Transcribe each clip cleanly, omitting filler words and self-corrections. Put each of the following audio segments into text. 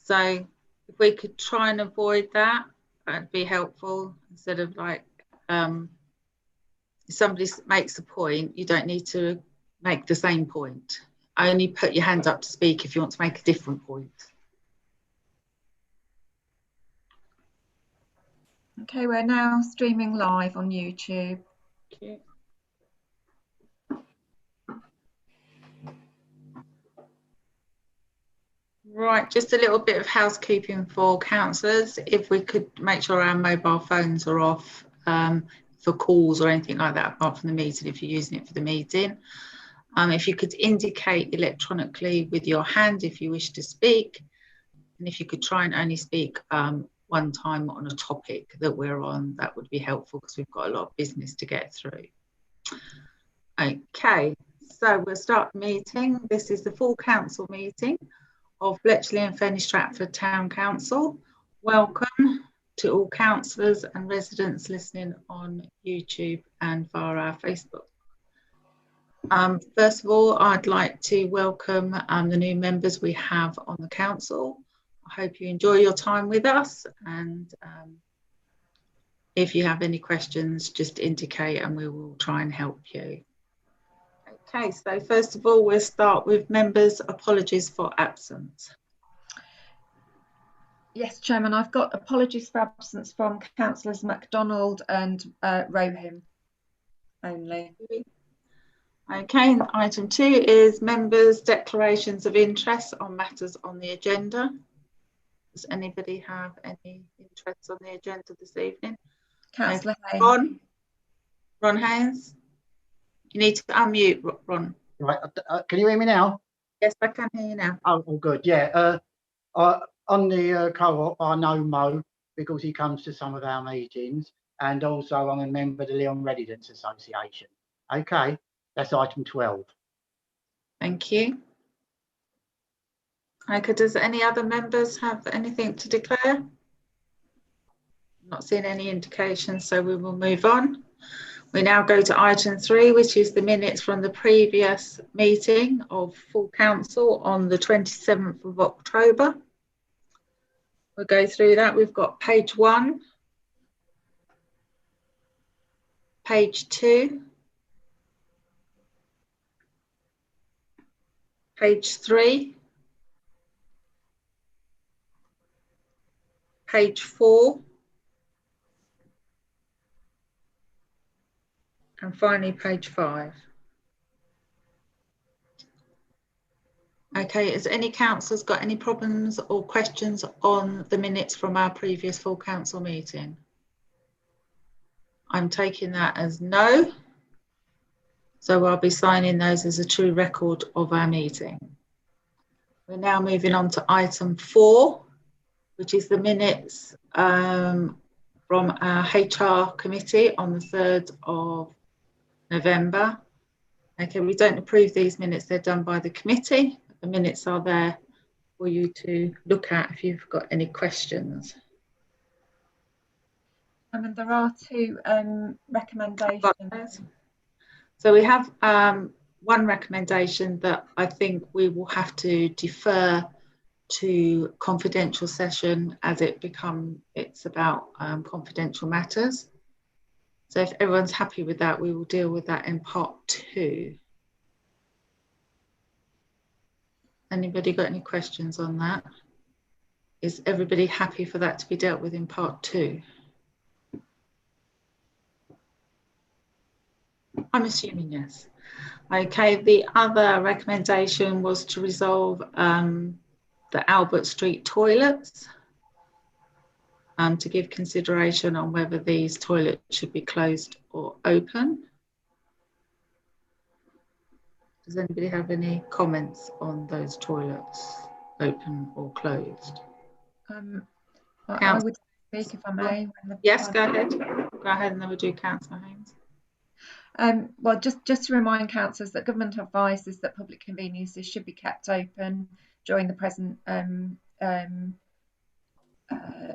So if we could try and avoid that, that'd be helpful. Instead of like, if somebody makes a point, you don't need to make the same point. Only put your hand up to speak if you want to make a different point. Okay, we're now streaming live on YouTube. Okay. Right, just a little bit of housekeeping for councillors. If we could make sure our mobile phones are off for calls or anything like that, apart from the meeting, if you're using it for the meeting. If you could indicate electronically with your hand if you wish to speak, and if you could try and only speak one time on a topic that we're on, that would be helpful because we've got a lot of business to get through. Okay, so we'll start the meeting. This is the full council meeting of Bletchley and Fenny Stratford Town Council. Welcome to all councillors and residents listening on YouTube and via our Facebook. First of all, I'd like to welcome the new members we have on the council. I hope you enjoy your time with us, and if you have any questions, just indicate and we will try and help you. Okay, so first of all, we'll start with members' apologies for absence. Yes, Chairman, I've got apologies for absence from councillors MacDonald and Rohim only. Okay, item 2 is members' declarations of interest on matters on the agenda. Does anybody have any interests on the agenda this evening? Councillor Haynes. Ron Haynes. You need to unmute, Ron. Right, can you hear me now? Yes, I can hear you now. Oh, all good. Yeah. On the co-op, I know Mo because he comes to some of our meetings, and also I'm a member of the Leon Residents Association. Okay, that's item 12. Thank you. Okay, does any other members have anything to declare? Not seeing any indications, so we will move on. We now go to item 3, which is the minutes from the previous meeting of full council on the 27th of October. We'll go through that. We've got page 1, page 2, page 3, page 4, and finally page 5. Okay, has any councillors got any problems or questions on the minutes from our previous full council meeting? I'm taking that as no. So I'll be signing those as a true record of our meeting. We're now moving on to item 4, which is the minutes from our HR committee on the 3rd of November. Okay, we don't approve these minutes, they're done by the committee. The minutes are there for you to look at if you've got any questions. I mean, there are 2 recommendations. So we have one recommendation that I think we will have to defer to confidential session as it's about confidential matters. So if everyone's happy with that, we will deal with that in part 2. Anybody got any questions on that? Is everybody happy for that to be dealt with in part 2? I'm assuming yes. Okay, the other recommendation was to resolve the Albert Street toilets, to give consideration on whether these toilets should be closed or open. Does anybody have any comments on those toilets, open or closed? I would speak if I may. Yes, go ahead. Go ahead, and then we'll do Councillor Haynes. Well, just to remind councillors that government advises that public conveniences should be kept open during the present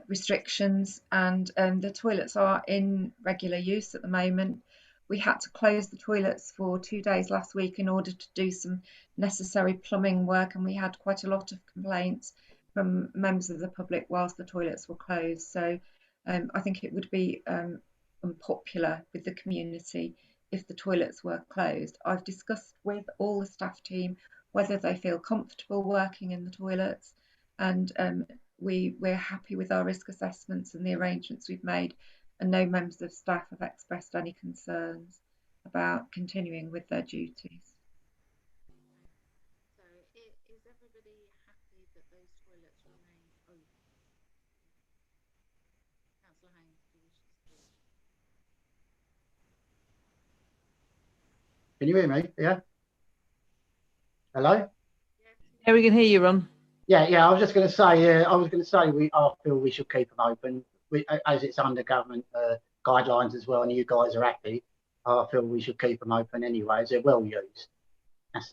restrictions, and the toilets are in regular use at the moment. We had to close the toilets for 2 days last week in order to do some necessary plumbing work, and we had quite a lot of complaints from members of the public whilst the toilets were closed. So I think it would be unpopular with the community if the toilets were closed. I've discussed with all the staff team whether they feel comfortable working in the toilets, and we're happy with our risk assessments and the arrangements we've made, and no members of staff have expressed any concerns about continuing with their duties. So is everybody happy that those toilets remain open? Councillor Haynes, do you wish to speak? Can you hear me? Yeah. Hello. Yeah, we can hear you, Ron. Yeah. I was just going to say, I feel we should keep them open. As it's under government guidelines as well, and you guys are happy. I feel we should keep them open anyway, as they're well used.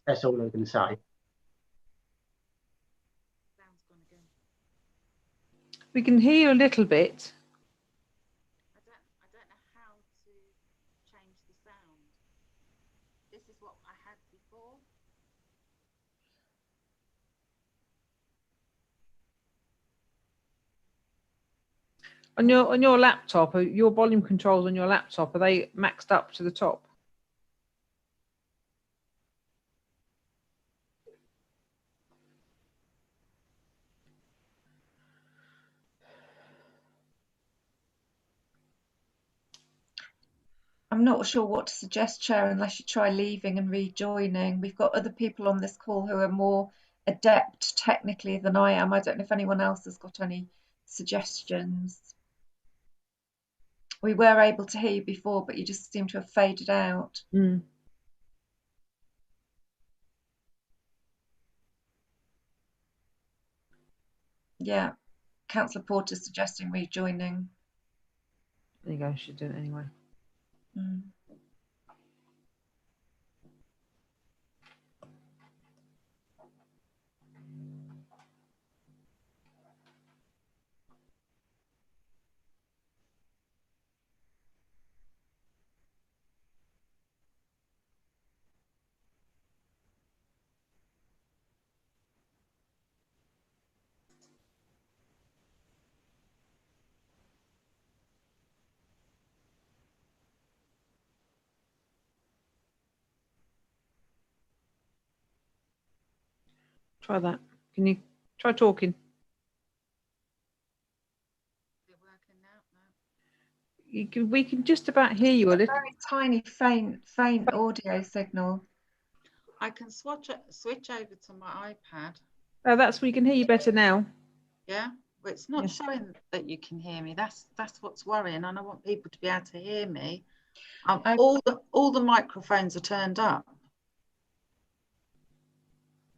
That's all I was going to say. Sound's gone again. We can hear you a little bit. I don't know how to change the sound. This is what I had before. On your laptop, your volume controls on your laptop, are they maxed up to the top? I'm not sure what to suggest, Chair, unless you try leaving and rejoining. We've got other people on this call who are more adept technically than I am. I don't know if anyone else has got any suggestions. We were able to hear you before, but you just seem to have faded out. Mm. Yeah, Councillor Porter's suggesting rejoining. There you go, she's doing it anyway. Mm. Try that. Can you try talking? Is it working now? No. We can just about hear you a little. Very tiny, faint audio signal. I can switch over to my iPad. Oh, we can hear you better now. Yeah, well, it's not Yeah. showing that you can hear me. That's what's worrying, and I want people to be able to hear me. Okay. All the microphones are turned up.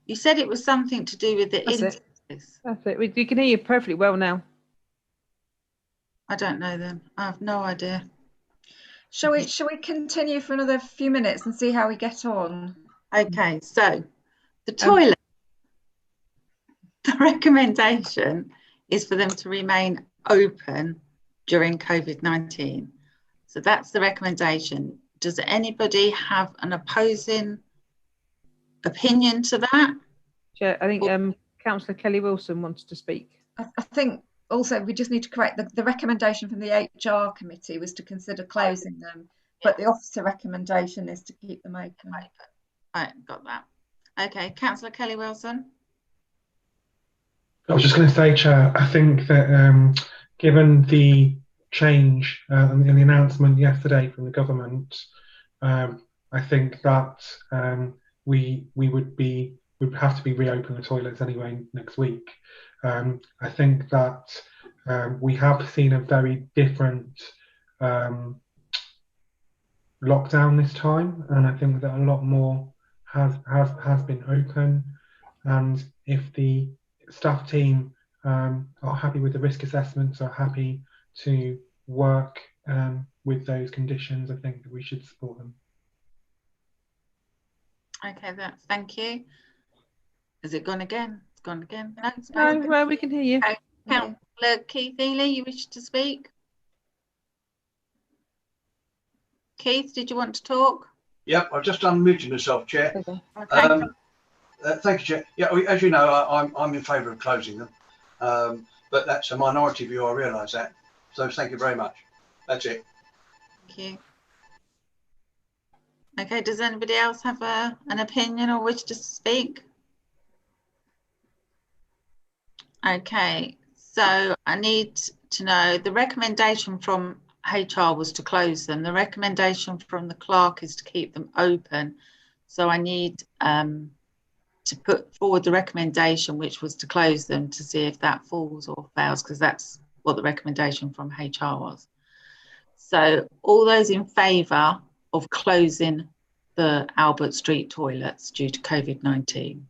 You said it was something to do with the That's it. interface. That's it. We can hear you perfectly well now. I don't know then. I have no idea. Shall we continue for another few minutes and see how we get on? Okay, so the toilet, the recommendation is for them to remain open during COVID-19. So that's the recommendation. Does anybody have an opposing opinion to that? Chair, I think Councillor Kelly Wilson wants to speak. I think also we just need to correct the recommendation from the HR committee was to consider closing them, but the officer recommendation is to keep them open. Right, got that. Okay, Councillor Kelly Wilson. I was just going to say, Chair, I think that given the change in the announcement yesterday from the government, I think that we would have to be reopening the toilets anyway next week. I think that we have seen a very different lockdown this time, and I think that a lot more has been open. And if the staff team are happy with the risk assessments, are happy to work with those conditions, I think that we should support them. Okay, thank you. Has it gone again? It's gone again. No, it's No, not. well, we can hear you. Okay. Councillor Keith Ely, you wish to speak? Keith, did you want to talk? Yep, I've just unmuted myself, Chair. Okay. Okay. Thank you, Chair. Yeah, as you know, I'm in favour of closing them. But that's a minority view, I realise that. So thank you very much. That's it. Thank you. Okay, does anybody else have an opinion or wish to speak? Okay, so I need to know, the recommendation from HR was to close them. The recommendation from the clerk is to keep them open. So I need to put forward the recommendation, which was to close them, to see if that falls or fails, because that's what the recommendation from HR was. So all those in favour of closing the Albert Street toilets due to COVID-19?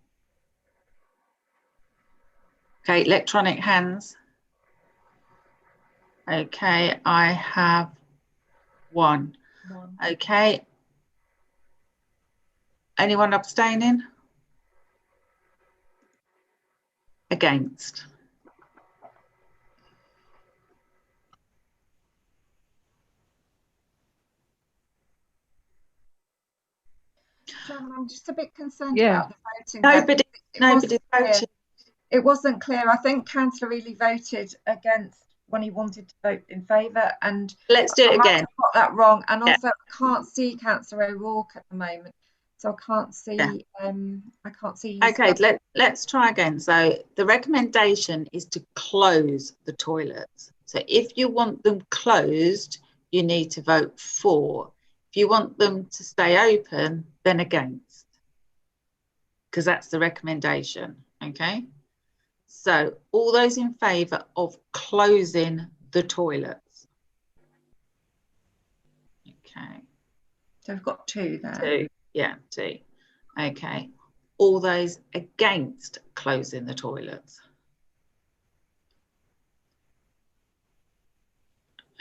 Okay, electronic hands. Okay, I have one. Okay. Anyone abstaining? Against? Chairman, I'm just a bit concerned Yeah. about the voting. Nobody voted. It wasn't clear. I think Councillor Ely voted against when he wanted to vote in favour, and Let's do it I might again. have got that wrong. And Yeah. also, I can't see Councillor O'Rourke at the moment, so I can't see. Yeah. I can't see. His Okay, let's try again. So the recommendation is to close the toilets. So if you want them closed, you need to vote for. If you want them to stay open, then against, because that's the recommendation. Okay. So all those in favour of closing the toilets? Okay. So we've got two there. Two. Yeah, two. Okay. All those against closing the toilets?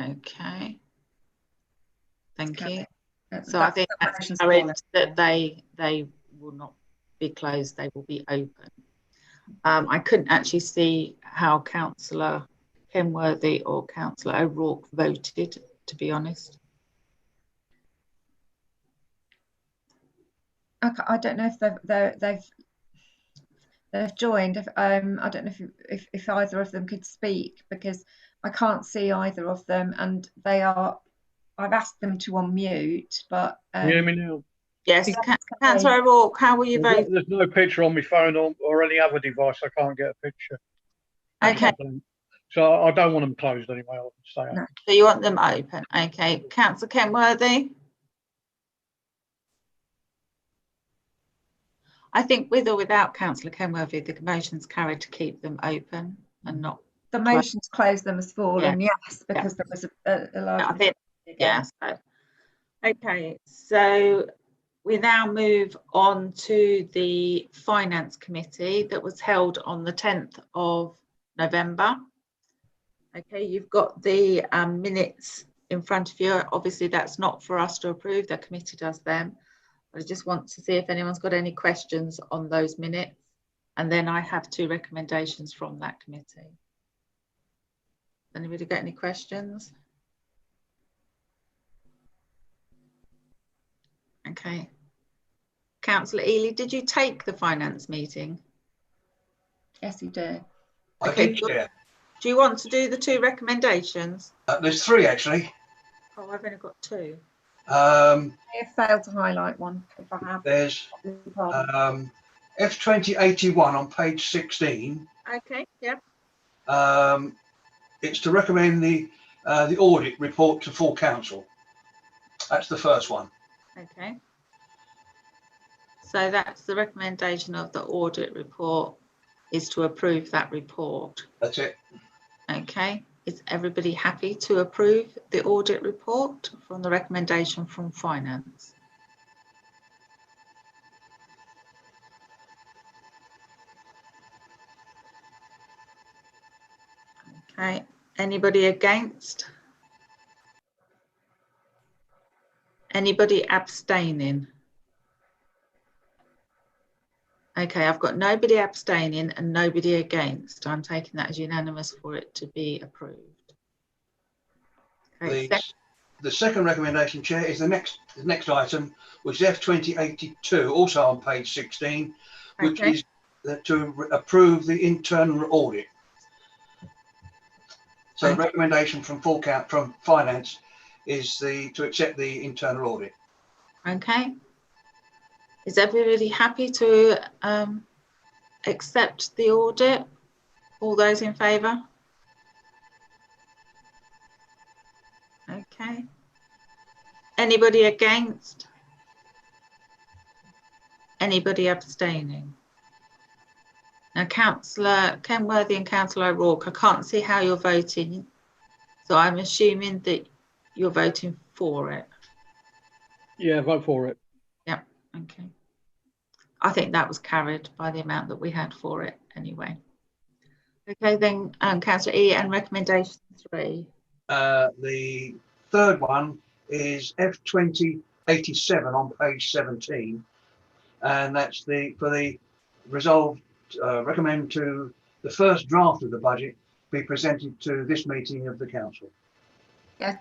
Okay. Thank you. So I think that's encouraged that they will not be closed, they will be open. I couldn't actually see how Councillor Kenworthy or Councillor O'Rourke voted, to be honest. Okay, I don't know if they've joined. I don't know if either of them could speak, because I can't see either of them, and they are. I've asked them to unmute, but Can you hear me now? Yes, Councillor O'Rourke, how will you vote? There's no picture on my phone or any other device. I can't get a picture. Okay. So I don't want them closed anyway. I'll stay open. No. So you want them open? Okay. Councillor Kenworthy? I think with or without Councillor Kenworthy, the motion's carried to keep them open and not. The motion to close them has fallen, yes, because there was a large. I think, yeah. So, okay, so we now move on to the Finance Committee that was held on the 10th of November. Okay, you've got the minutes in front of you. Obviously, that's not for us to approve. The committee does them. I just want to see if anyone's got any questions on those minutes. And then I have two recommendations from that committee. Anybody got any questions? Okay. Councillor Ely, did you take the finance meeting? Yes, you do. Okay, Yeah. do you want to do the two recommendations? There's three actually. Oh, I've only got two. I have failed to highlight one, if I have. There's F2081 on page 16. Okay, yeah. It's to recommend the audit report to full council. That's the first one. Okay. So that's the recommendation of the audit report, is to approve that report. That's it. Okay. Is everybody happy to approve the audit report from the recommendation from Finance? Okay. Anybody against? Anybody abstaining? Okay, I've got nobody abstaining and nobody against. I'm taking that as unanimous for it to be approved. Okay, the second recommendation, Chair, is the next item, which is F2082, also on page 16, which is to approve the internal audit. So the recommendation from from finance is to accept the internal audit. Okay. Is everybody happy to accept the audit? All those in favour? Okay. Anybody against? Anybody abstaining? Now, Councillor Kenworthy and Councillor O'Rourke, I can't see how you're voting, so I'm assuming that you're voting for it. Yeah, vote for it. Yeah, okay. I think that was carried by the amount that we had for it anyway. Okay, then Councillor E and recommendation 3. The third one is F2087 on page 17, and that's for the resolve recommend to the first draft of the budget be presented to this meeting of the council. Yeah,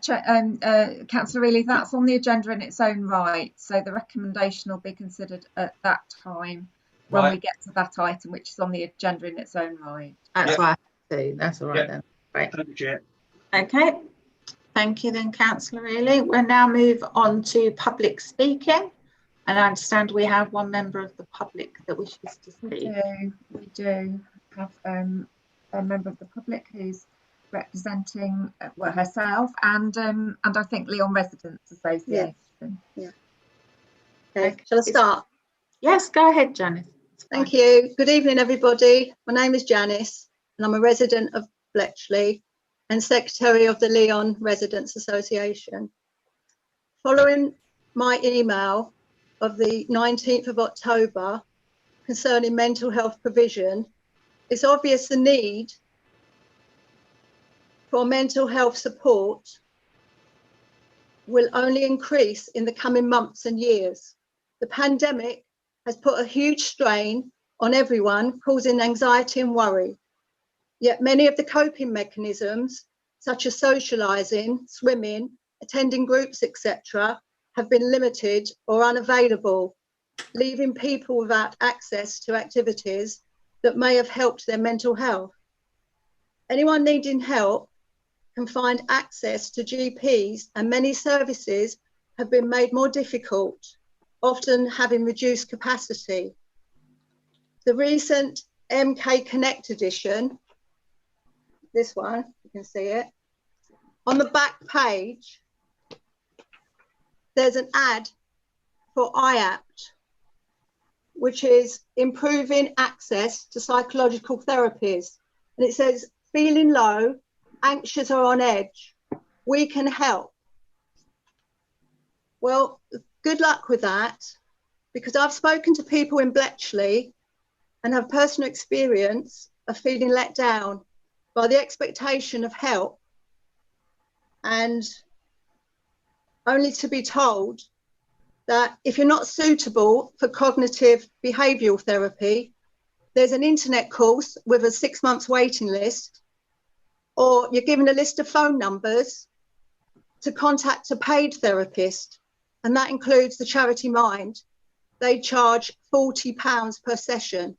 Councillor Ely, that's on the agenda in its own right, so the recommendation will be considered at that time when we get to that item, which is on the agenda in its own right. That's what I see. That's all right then. Right. Thank you, Chair. Okay. Thank you then, Councillor Ely. We'll now move on to public speaking. And I understand we have one member of the public that wishes to speak. We do have a member of the public who's representing herself and I think Leon Residents Association. Yeah. Okay. Shall I start? Yes, go ahead, Janice. Thank you. Good evening, everybody. My name is Janice and I'm a resident of Bletchley and Secretary of the Leon Residents Association. Following my email of the 19th of October concerning mental health provision, it's obvious the need for mental health support will only increase in the coming months and years. The pandemic has put a huge strain on everyone, causing anxiety and worry. Yet many of the coping mechanisms, such as socialising, swimming, attending groups, etc., have been limited or unavailable, leaving people without access to activities that may have helped their mental health. Anyone needing help can find access to GPs, and many services have been made more difficult, often having reduced capacity. The recent MK Connect edition, this one, you can see it, on the back page, there's an ad for IAPT, which is improving access to psychological therapies. And it says, feeling low, anxious or on edge, we can help. Well, good luck with that, because I've spoken to people in Bletchley and have personal experience of feeling let down by the expectation of help and only to be told that if you're not suitable for cognitive behavioural therapy, there's an internet course with a 6-month waiting list, or you're given a list of phone numbers to contact a paid therapist, and that includes the charity Mind. They charge £40 per session.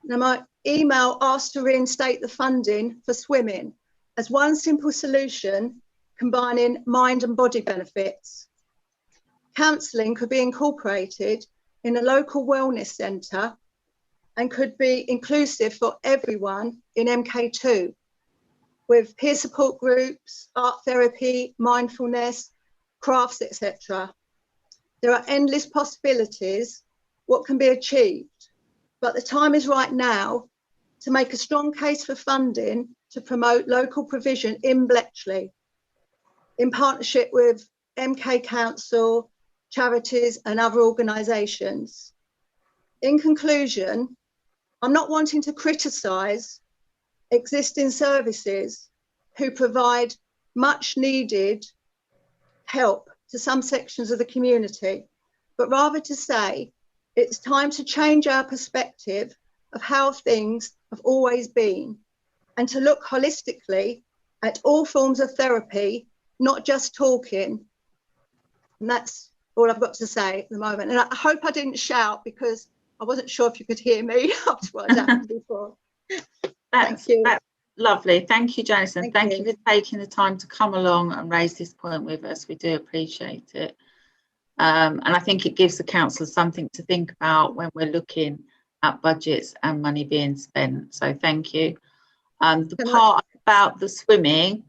Now, my email asked to reinstate the funding for swimming as one simple solution, combining mind and body benefits. Counselling could be incorporated in a local wellness centre and could be inclusive for everyone in MK2, with peer support groups, art therapy, mindfulness, crafts, etc. There are endless possibilities what can be achieved, but the time is right now to make a strong case for funding to promote local provision in Bletchley, in partnership with MK Council, charities and other organisations. In conclusion, I'm not wanting to criticise existing services who provide much needed help to some sections of the community, but rather to say it's time to change our perspective of how things have always been and to look holistically at all forms of therapy, not just talking. And that's all I've got to say at the moment. And I hope I didn't shout because I wasn't sure if you could hear me after what had happened before. Thank you. Lovely. Thank you, Janice. And Thank thank you. you for taking the time to come along and raise this point with us. We do appreciate it. And I think it gives the council something to think about when we're looking at budgets and money being spent. So thank you. The Can I- part about the swimming,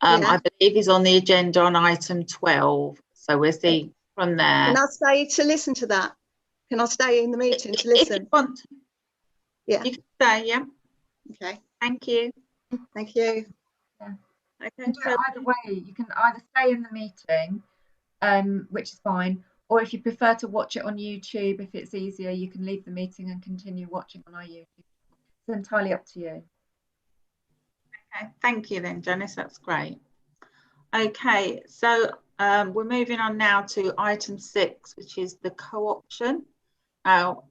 Yeah. I believe is on the agenda on item 12. So we'll see from there. Can I stay to listen to that? Can I stay in the meeting to If you listen? want to, Yeah. you can stay, yeah. Okay. Thank you. Thank you. Okay, You can do it either way. You can either stay in the meeting, which is fine, or if you prefer to watch it on YouTube, if it's easier, you can leave the meeting and continue watching on our YouTube. It's entirely up to you. Okay, thank you then, Janice. That's great. Okay, so we're moving on now to item 6, which is the co-option. Now,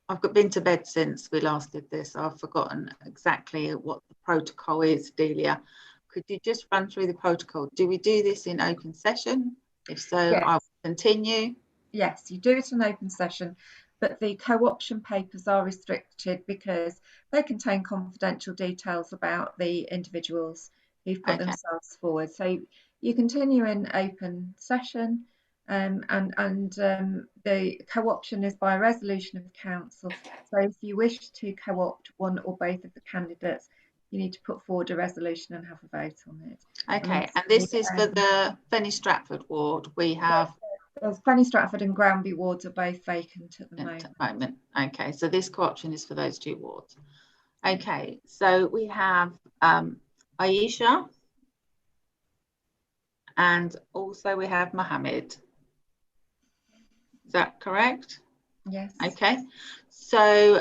I've been to bed since we last did this. I've forgotten exactly what the protocol is, Delia. Could you just run through the protocol? Do we do this in open session? If so, Yes. I'll continue. Yes, you do it in open session, but the co-option papers are restricted because they contain confidential details about the individuals who've put Okay. themselves forward. So you continue in open session, and the co-option is by a resolution of council. So if you wish to co-opt one or both of the candidates, you need to put forward a resolution and have a vote on it. Okay, and this is for the Fenny Stratford ward. We have There's Fenny Stratford and Granby wards are both vacant at the moment. Okay, so this co-option is for those 2 wards. Okay, so we have Aisha, and also we have Mohammed. Is that correct? Yes. Okay, so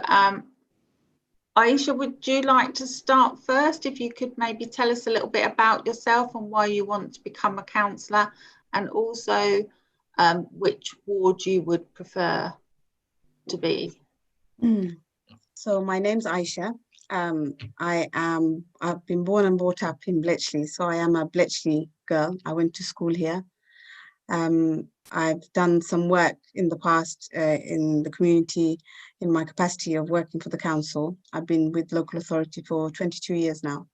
Aisha, would you like to start first? If you could maybe tell us a little bit about yourself and why you want to become a councillor, and also which ward you would prefer to be. So my name's Aisha. I've been born and brought up in Bletchley, so I am a Bletchley girl. I went to school here. I've done some work in the past in the community in my capacity of working for the council. I've been with local authority for 22 years now.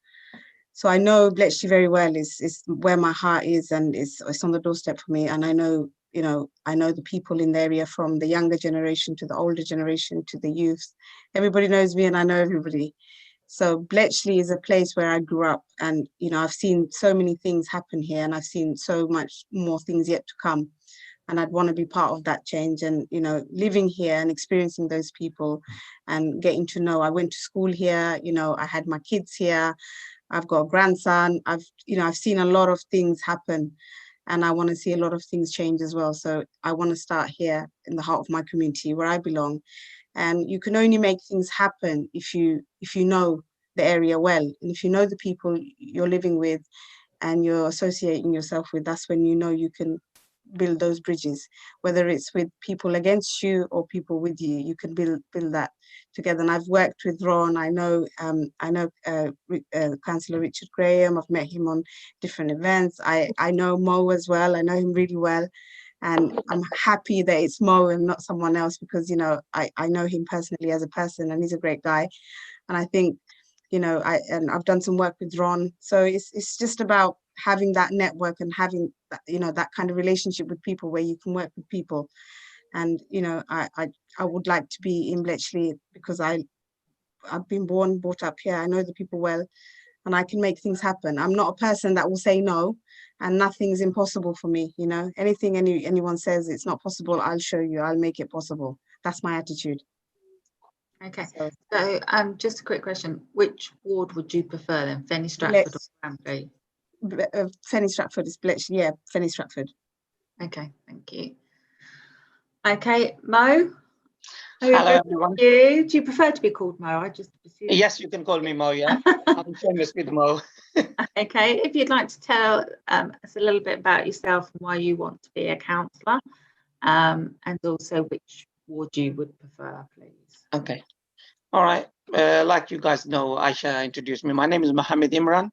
So I know Bletchley very well. Is where my heart is, and it's on the doorstep for me. And I know, you know, I know the people in the area, from the younger generation to the older generation to the youth. Everybody knows me and I know everybody. So Bletchley is a place where I grew up, and, you know, I've seen so many things happen here, and I've seen so much more things yet to come. And I'd want to be part of that change. And, you know, living here and experiencing those people and getting to know, I went to school here, you know, I had my kids here. I've got a grandson. I've seen a lot of things happen, and I want to see a lot of things change as well. So I want to start here in the heart of my community where I belong. And you can only make things happen if you know the area well, and if you know the people you're living with and you're associating yourself with. That's when you know you can build those bridges, whether it's with people against you or people with you. You can build that together. And I've worked with Ron. I know Councillor Richard Graham. I've met him on different events. I know Mo as well. I know him really well. And I'm happy that it's Mo and not someone else, because, you know, I know him personally as a person, and he's a great guy. And I think, you know, I've done some work with Ron. So it's just about having that network and having that, you know, that kind of relationship with people where you can work with people. And, you know, I would like to be in Bletchley because I've been brought up here. I know the people well, and I can make things happen. I'm not a person that will say no, and nothing's impossible for me. You know, anything anyone says it's not possible, I'll show you, I'll make it possible. That's my attitude. Okay, so just a quick question. Which ward would you prefer then, Fenny Stratford or Granby? Fenny Stratford is Bletchley, yeah, Fenny Stratford. Okay, thank you. Okay, Mo? Hello, everyone. Do you prefer to be called Mo? I just assume. Yes, you can call me Mo, yeah. I'm famous with Mo. Okay, if you'd like to tell us a little bit about yourself and why you want to be a councillor, and also which ward you would prefer, please. Okay. All right. Like you guys know, Aisha introduced me. My name is Mohammed Imran,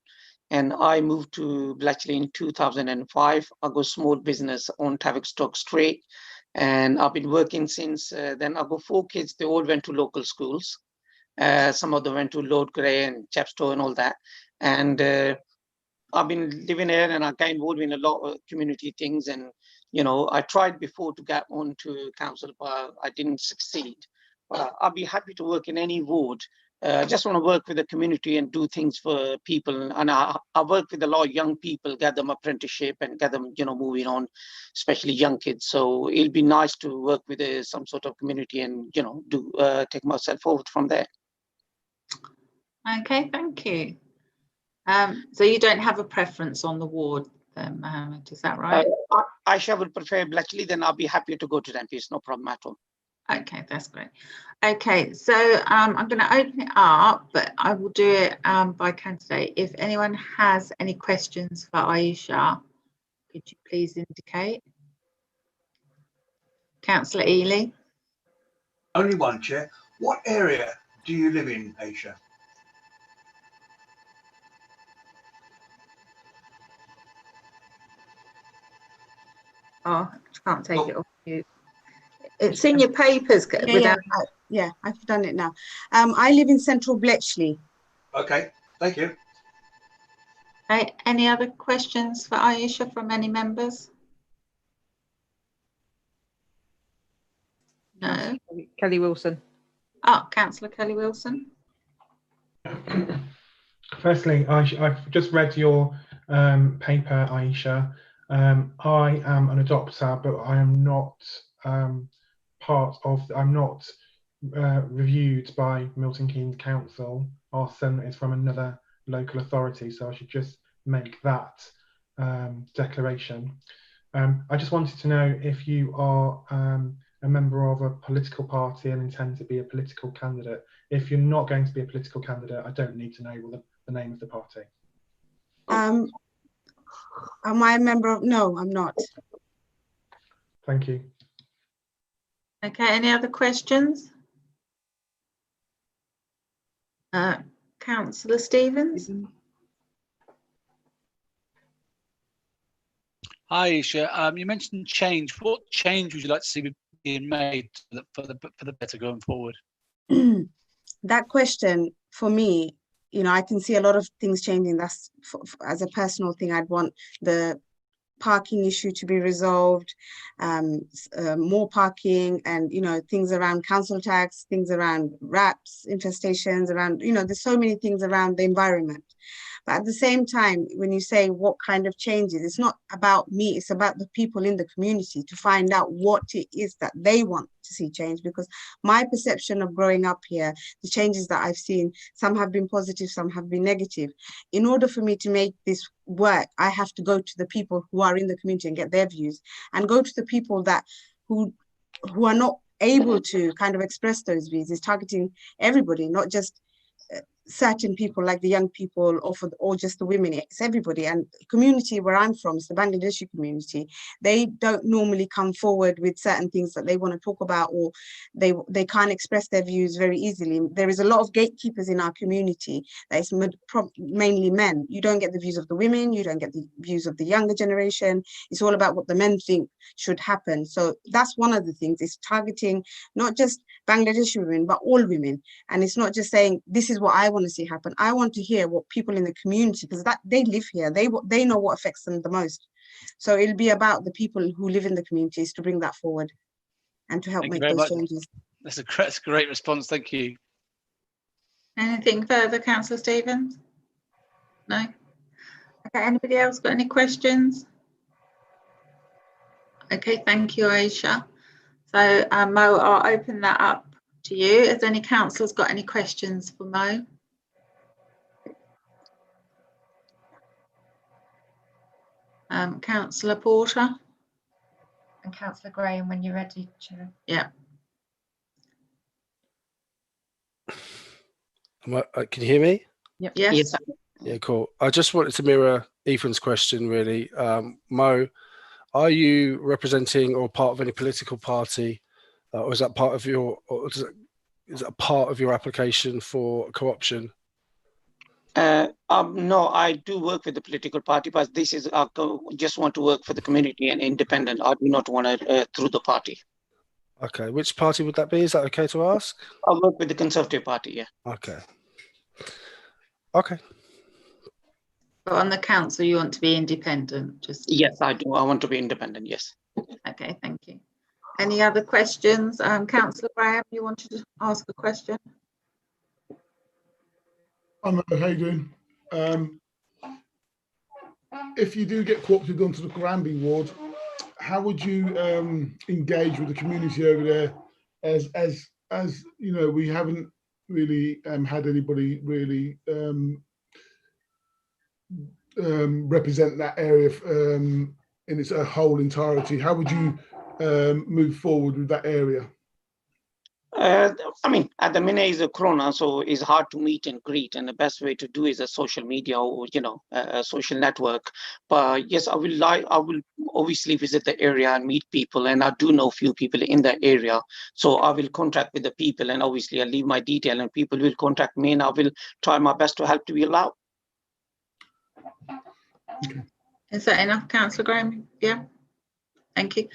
and I moved to Bletchley in 2005. I got small business on Tavistock Street, and I've been working since then. I've got 4 kids. They all went to local schools. Some of them went to Lord Grey and Chepstow and all that. And I've been living here and I got involved in a lot of community things. And, you know, I tried before to get on to council, but I didn't succeed. But I'll be happy to work in any ward. I just want to work with the community and do things for people. And I work with a lot of young people, get them apprenticeship and get them, you know, moving on, especially young kids. So it'll be nice to work with some sort of community and, you know, do take myself forward from there. Okay, thank you. So you don't have a preference on the ward then, Mohammed, is that right? Aisha would prefer Bletchley, then I'll be happy to go to them. It's no problem at all. Okay, that's great. Okay, so I'm going to open it up, but I will do it by candidate. If anyone has any questions for Aisha, could you please indicate? Councillor Ely. Only one, Chair. What area do you live in, Aisha? Oh, I can't take it off you. It's in your papers. Yeah, I've done it now. I live in Central Bletchley. Okay, thank you. Okay, any other questions for Aisha from any members? No. Kelly Wilson. Oh, Councillor Kelly Wilson. Firstly, I've just read your paper, Aisha. I am an adopter, but I am not I'm not reviewed by Milton Keynes Council. Our son is from another local authority, so I should just make that declaration. I just wanted to know if you are a member of a political party and intend to be a political candidate. If you're not going to be a political candidate, I don't need to know the name of the party. Am I a member of? No, I'm not. Thank you. Okay, any other questions? Councillor Stevens. Hi, Aisha. You mentioned change. What change would you like to see being made for the better going forward? That question for me, you know, I can see a lot of things changing. That's as a personal thing. I'd want the parking issue to be resolved, more parking, and you know, things around council tax, things around RAPs, infestations, around, you know, there's so many things around the environment. But at the same time, when you say what kind of changes, it's not about me, it's about the people in the community to find out what it is that they want to see change. Because my perception of growing up here, the changes that I've seen, some have been positive, some have been negative. In order for me to make this work, I have to go to the people who are in the community and get their views, and go to the people that who are not able to kind of express those views. Is targeting everybody, not just certain people like the young people or just the women. It's everybody. And the community where I'm from is the Bangladeshi community. They don't normally come forward with certain things that they want to talk about, or they can't express their views very easily. There is a lot of gatekeepers in our community that is mainly men. You don't get the views of the women, you don't get the views of the younger generation. It's all about what the men think should happen. So that's one of the things, is targeting not just Bangladeshi women, but all women. And it's not just saying, this is what I want to see happen. I want to hear what people in the community, because that they live here, they know what affects them the most. So it'll be about the people who live in the communities to bring that forward and to help make those changes. That's a great response. Thank you. Anything further, Councillor Stevens? No? Okay, anybody else got any questions? Okay, thank you, Aisha. So Mo, I'll open that up to you. Has any councillors got any questions for Mo? Councillor Porter. And Councillor Graham, when you're ready, Chair. Yeah. Can you hear me? Yep. Yes. Yeah, cool. I just wanted to mirror Ethan's question, really. Mo, are you representing or part of any political party, or is that part of your, or is that a part of your application for co-option? No, I do work with the political party, but this is just want to work for the community and independent. I do not want to through the party. Okay, which party would that be? Is that okay to ask? I'll work with the Conservative Party, yeah. Okay. Okay. But on the council, you want to be independent? Just Yes, I do. I want to be independent, yes. okay, thank you. Any other questions? Councillor Graham, you wanted to ask a question? How you doing? If you do get co-opted onto the Granby ward, how would you engage with the community over there? As you know, we haven't really had anybody really represent that area in its whole entirety. How would you move forward with that area? I mean, at the minute is a corona, so it's hard to meet and greet, and the best way to do is a social media or a social network. But yes, I will obviously visit the area and meet people, and I do know a few people in the area, so I will contact with the people, and obviously I'll leave my detail, and people will contact me, and I will try my best to help to be allowed. Okay. Is that enough, Councillor Graham? Yeah. Thank you.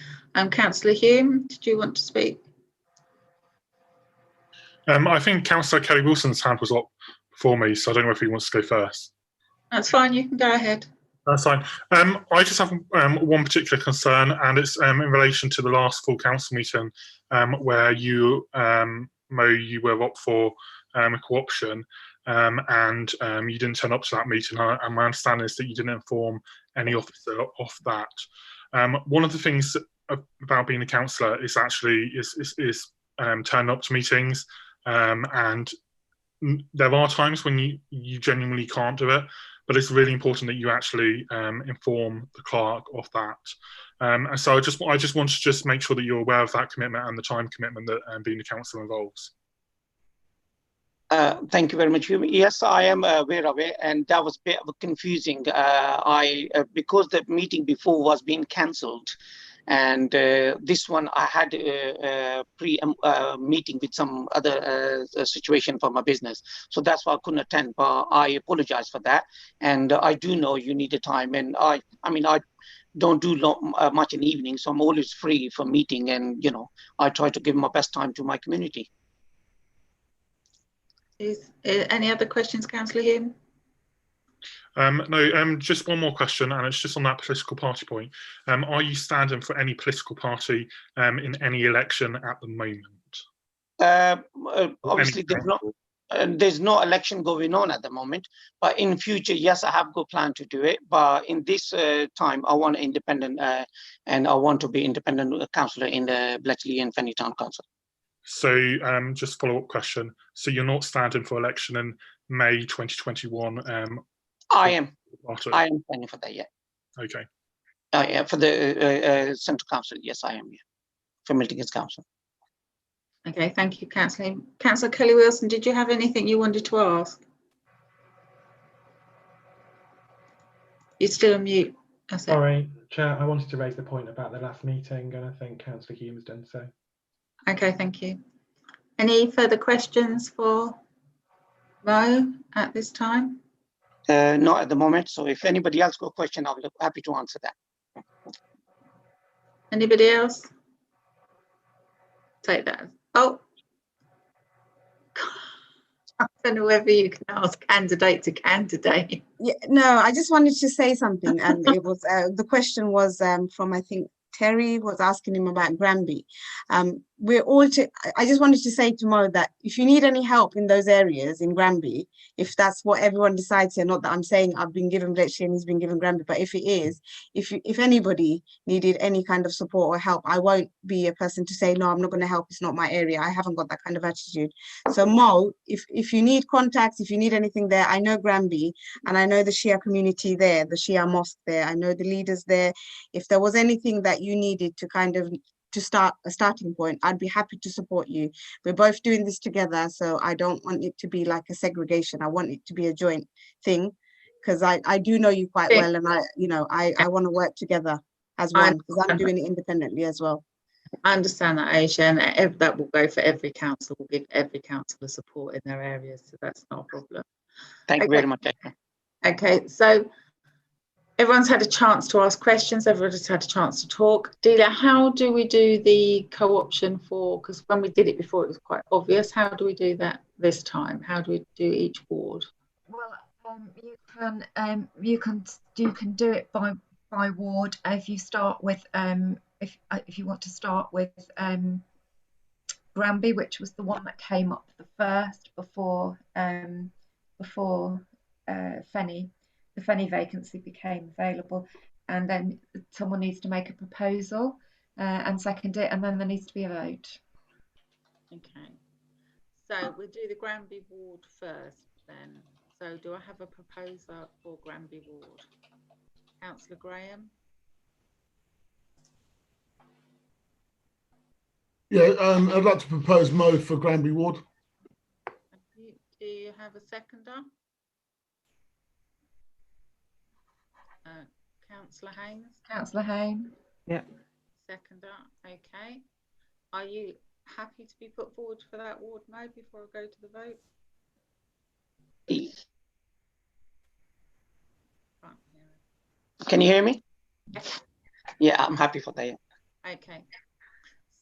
Councillor Hume, did you want to speak? I think Councillor Kelly Wilson's hand was up before me, so I don't know if he wants to go first. That's fine, you can go ahead. That's fine. I just have one particular concern, and it's in relation to the last full council meeting where you, Mo, you were up for a co-option and you didn't turn up to that meeting. And my understanding is that you didn't inform any officer of that. One of the things about being a councillor is actually turning up to meetings. And there are times when you genuinely can't do it, but it's really important that you actually inform the clerk of that. And so I just want to make sure that you're aware of that commitment and the time commitment that being a councillor involves. Thank you very much. Yes, I am aware of it, and that was a bit of confusing. Because the meeting before was being cancelled, and this one I had a meeting with some other situation for my business, so that's why I couldn't attend. But I apologize for that, and I do know you need a time, and I mean I don't do much in the evening, so I'm always free for meeting, and I try to give my best time to my community. Any other questions, Councillor Hume? No, just one more question, and it's just on that political party point. Are you standing for any political party in any election at the moment? Obviously, there's no election going on at the moment, but in future, yes, I have got plan to do it. But in this time, I want independent, and I want to be independent councillor in the Bletchley and Fenny Town Council. So just follow-up question. So you're not standing for election in May 2021? I am planning for that, yeah. Okay. Yeah, for the Central Council, yes, I am, yeah. For Milton Keynes Council. Okay, thank you, Councillor. Councillor Kelly Wilson, did you have anything you wanted to ask? You're still on mute. Sorry, Chair, I wanted to raise the point about the last meeting, and I think Councillor Hume's done so. Okay, thank you. Any further questions for Mo at this time? Not at the moment. So if anybody else got a question, I'll be happy to answer that. Anybody else? Take that. Oh, I don't know whether you can ask candidate to candidate. Yeah, no, I just wanted to say something, and it was the question was from, I think, Terry was asking him about Granby. I just wanted to say to Mo that if you need any help in those areas in Granby, if that's what everyone decides here, not that I'm saying I've been given Bletchley and he's been given Granby, but if it is, if anybody needed any kind of support or help, I won't be a person to say, no, I'm not going to help, it's not my area. I haven't got that kind of attitude. So Mo, if you need contacts, if you need anything there, I know Granby and I know the Shia community there, the Shia mosque there, I know the leaders there. If there was anything that you needed to kind of to start a starting point, I'd be happy to support you. We're both doing this together, so I don't want it to be like a segregation. I want it to be a joint thing, because I do know you quite well, and I want to work together as one, because I'm doing it independently as well. I understand that, Aisha, and that will go for every council. We'll give every councillor support in their areas, so that's not a problem. Thank you very much. Okay, so everyone's had a chance to ask questions. Everyone's had a chance to talk. Delia, how do we do the co-option for, because when we did it before, it was quite obvious. How do we do that this time? How do we do each ward? Well, you can do it by ward. If you start with if you want to start with Granby, which was the one that came up the first before Fenny, the Fenny vacancy became available, and then someone needs to make a proposal and second it, and then there needs to be a vote. Okay, so we'll do the Granby ward first then. So do I have a proposer for Granby ward? Councillor Graham? Yeah, I'd like to propose Mo for Granby ward. Do you have a seconder? Councillor Haynes? Councillor Haynes? Yeah. Seconder, okay. Are you happy to be put forward for that ward, Mo, before I go to the vote? Can you hear me? Yeah, I'm happy for that. Yeah. Okay.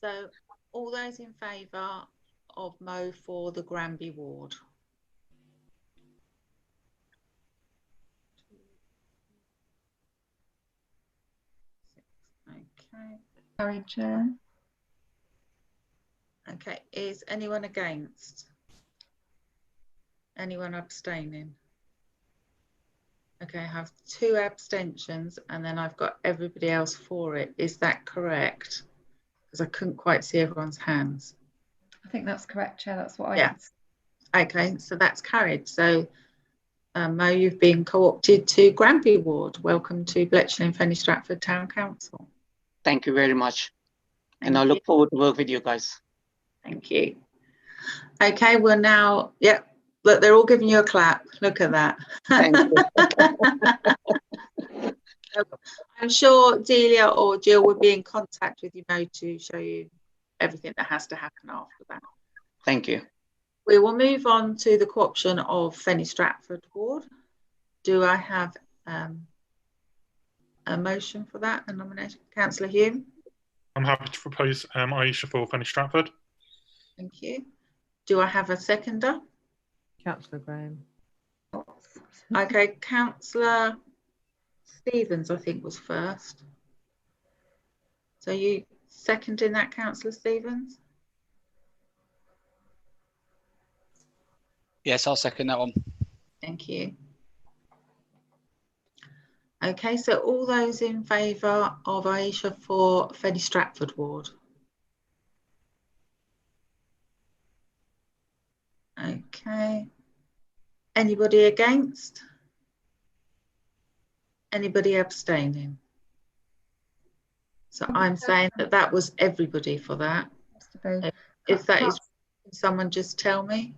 So all those in favour of Mo for the Granby ward? Okay. Sorry, Chair. Okay. Is anyone against? Anyone abstaining? Okay, I have 2 abstentions and then I've got everybody else for it. Is that correct? Because I couldn't quite see everyone's hands. I think that's correct, Chair. That's what I Yeah. did. Okay, so that's carried. So Mo, you've been co-opted to Granby ward. Welcome to Bletchley and Fenny Stratford Town Council. Thank you very much. Thank and I you. look forward to work with you guys. Thank you. Okay, we're now, yeah, look, they're all giving you a clap. Look at that. Thank you. I'm sure Delia or Jill will be in contact with you, Mo, to show you everything that has to happen after that. Thank you. We will move on to the co-option of Fenny Stratford ward. Do I have a motion for that, a nomination? Councillor Hume? I'm happy to propose Aisha for Fenny Stratford. Thank you. Do I have a seconder? Councillor Graham. Okay, Councillor Stevens, I think, was first. So you seconding that, Councillor Stevens? Yes, I'll second that one. Thank you. Okay, so all those in favour of Aisha for Fenny Stratford ward? Okay. Anybody against? Anybody abstaining? So I'm saying that that was everybody for that. If that is, can someone just tell me?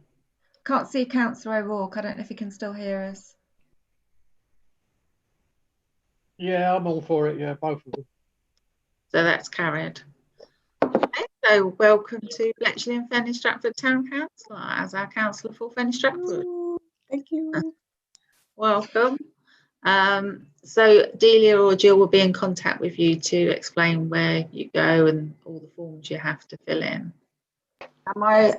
Can't see Councillor O'Rourke. I don't know if he can still hear us. Yeah, I'm all for it. Yeah, both of them. So that's carried. Okay, so welcome to Bletchley and Fenny Stratford Town Council as our councillor for Fenny Stratford. Thank you. Welcome. So Delia or Jill will be in contact with you to explain where you go and all the forms you have to fill in. Am I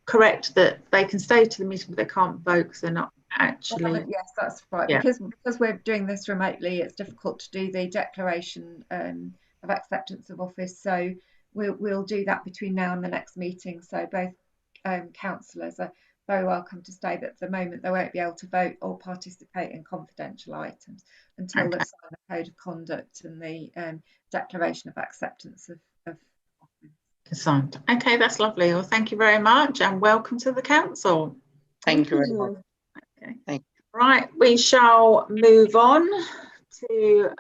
correct that they can stay to the meeting but they can't vote because they're not actually? Yes, that's right. Yeah. Because we're doing this remotely, it's difficult to do the declaration of acceptance of office. So we'll do that between now and the next meeting. So both councillors are very welcome to stay, but at the moment they won't be able to vote or participate in confidential items until they've signed the code of conduct and the declaration of acceptance of office. Signed. Okay, that's lovely. Well, thank you very much and welcome to the council. Thank you very much. Okay. Thank you. Right, we shall move on to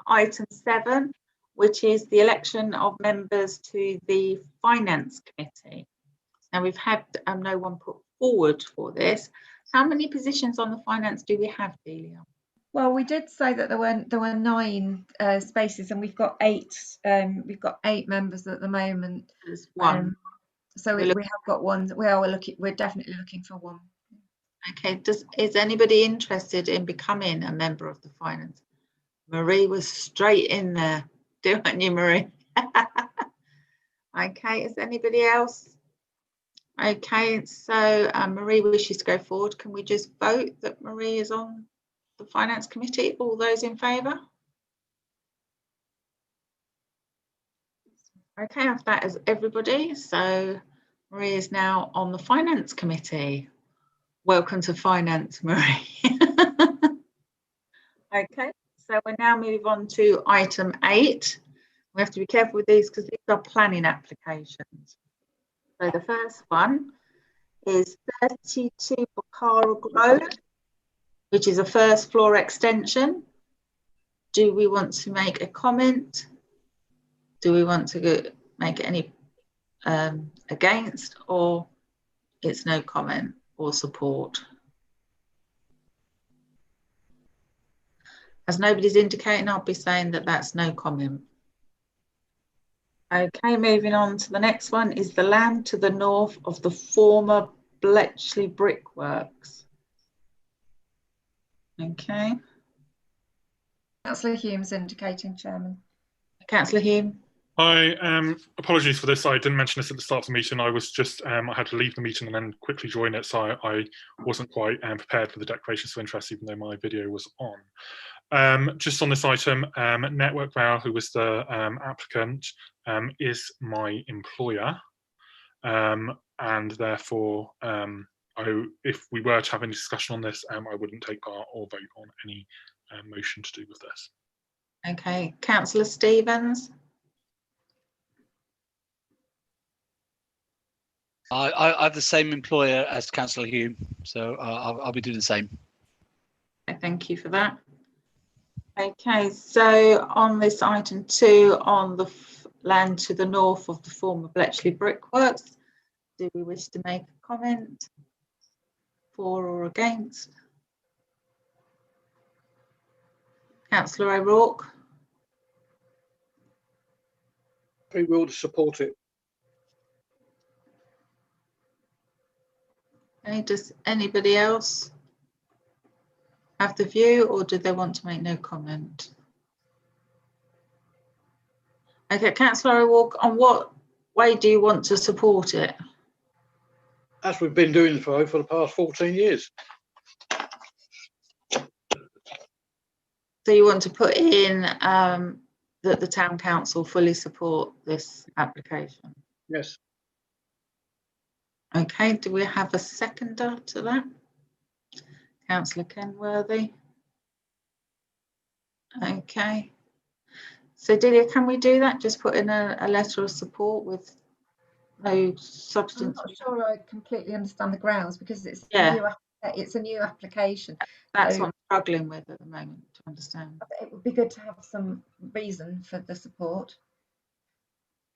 item 7, which is the election of members to the Finance Committee. Now we've had no one put forward for this. How many positions on the finance do we have, Delia? Well, we did say that there were 9 spaces, and we've got 8. We've got 8 members at the moment. There's 1. So we have got 1. We're definitely looking for 1. Okay. Is anybody interested in becoming a member of the Finance Marie was straight in there. Weren't you, Marie? Okay, is anybody else? Okay, so Marie wishes to go forward. Can we just vote that Marie is on the Finance Committee? All those in favour? Okay, I have that as everybody. So Marie is now on the Finance Committee. Welcome to Finance, Marie. Okay, so we now move on to item 8. We have to be careful with these because these are planning applications. So the first one is 32 Bocara Grove, which is a first floor extension. Do we want to make a comment? Do we want to make any against, or it's no comment or support? As nobody's indicating, I'll be saying that that's no comment. Okay, moving on to the next one is the land to the north of the former Bletchley Brickworks. Okay. Councillor Hume's indicating, Chairman. Councillor Hume. Hi, apologies for this. I didn't mention this at the start of the meeting. I was just, I had to leave the meeting and then quickly join it. So I wasn't quite prepared for the declarations of interest, even though my video was on. Just on this item, Network Rail, who was the applicant, is my employer. And therefore, if we were to have any discussion on this, I wouldn't take part or vote on any motion to do with this. Okay, Councillor Stevens. I have the same employer as Councillor Hume, so I'll be doing the same. Okay, thank you for that. Okay, so on this item 2, on the land to the north of the former Bletchley Brickworks, do we wish to make a comment? For or against? Councillor O'Rourke. We will support it. Okay, does anybody else have the view, or do they want to make no comment? Okay, Councillor O'Rourke, on what way do you want to support it? As we've been doing for the past 14 years. So you want to put in that the Town Council fully support this application? Yes. Okay, do we have a seconder to that? Councillor Kenworthy. Okay. So Delia, can we do that? Just put in a letter of support with no substance? I'm not sure I completely understand the grounds, because it's a new application. That's so what I'm struggling with at the moment to understand. it would be good to have some reason for the support.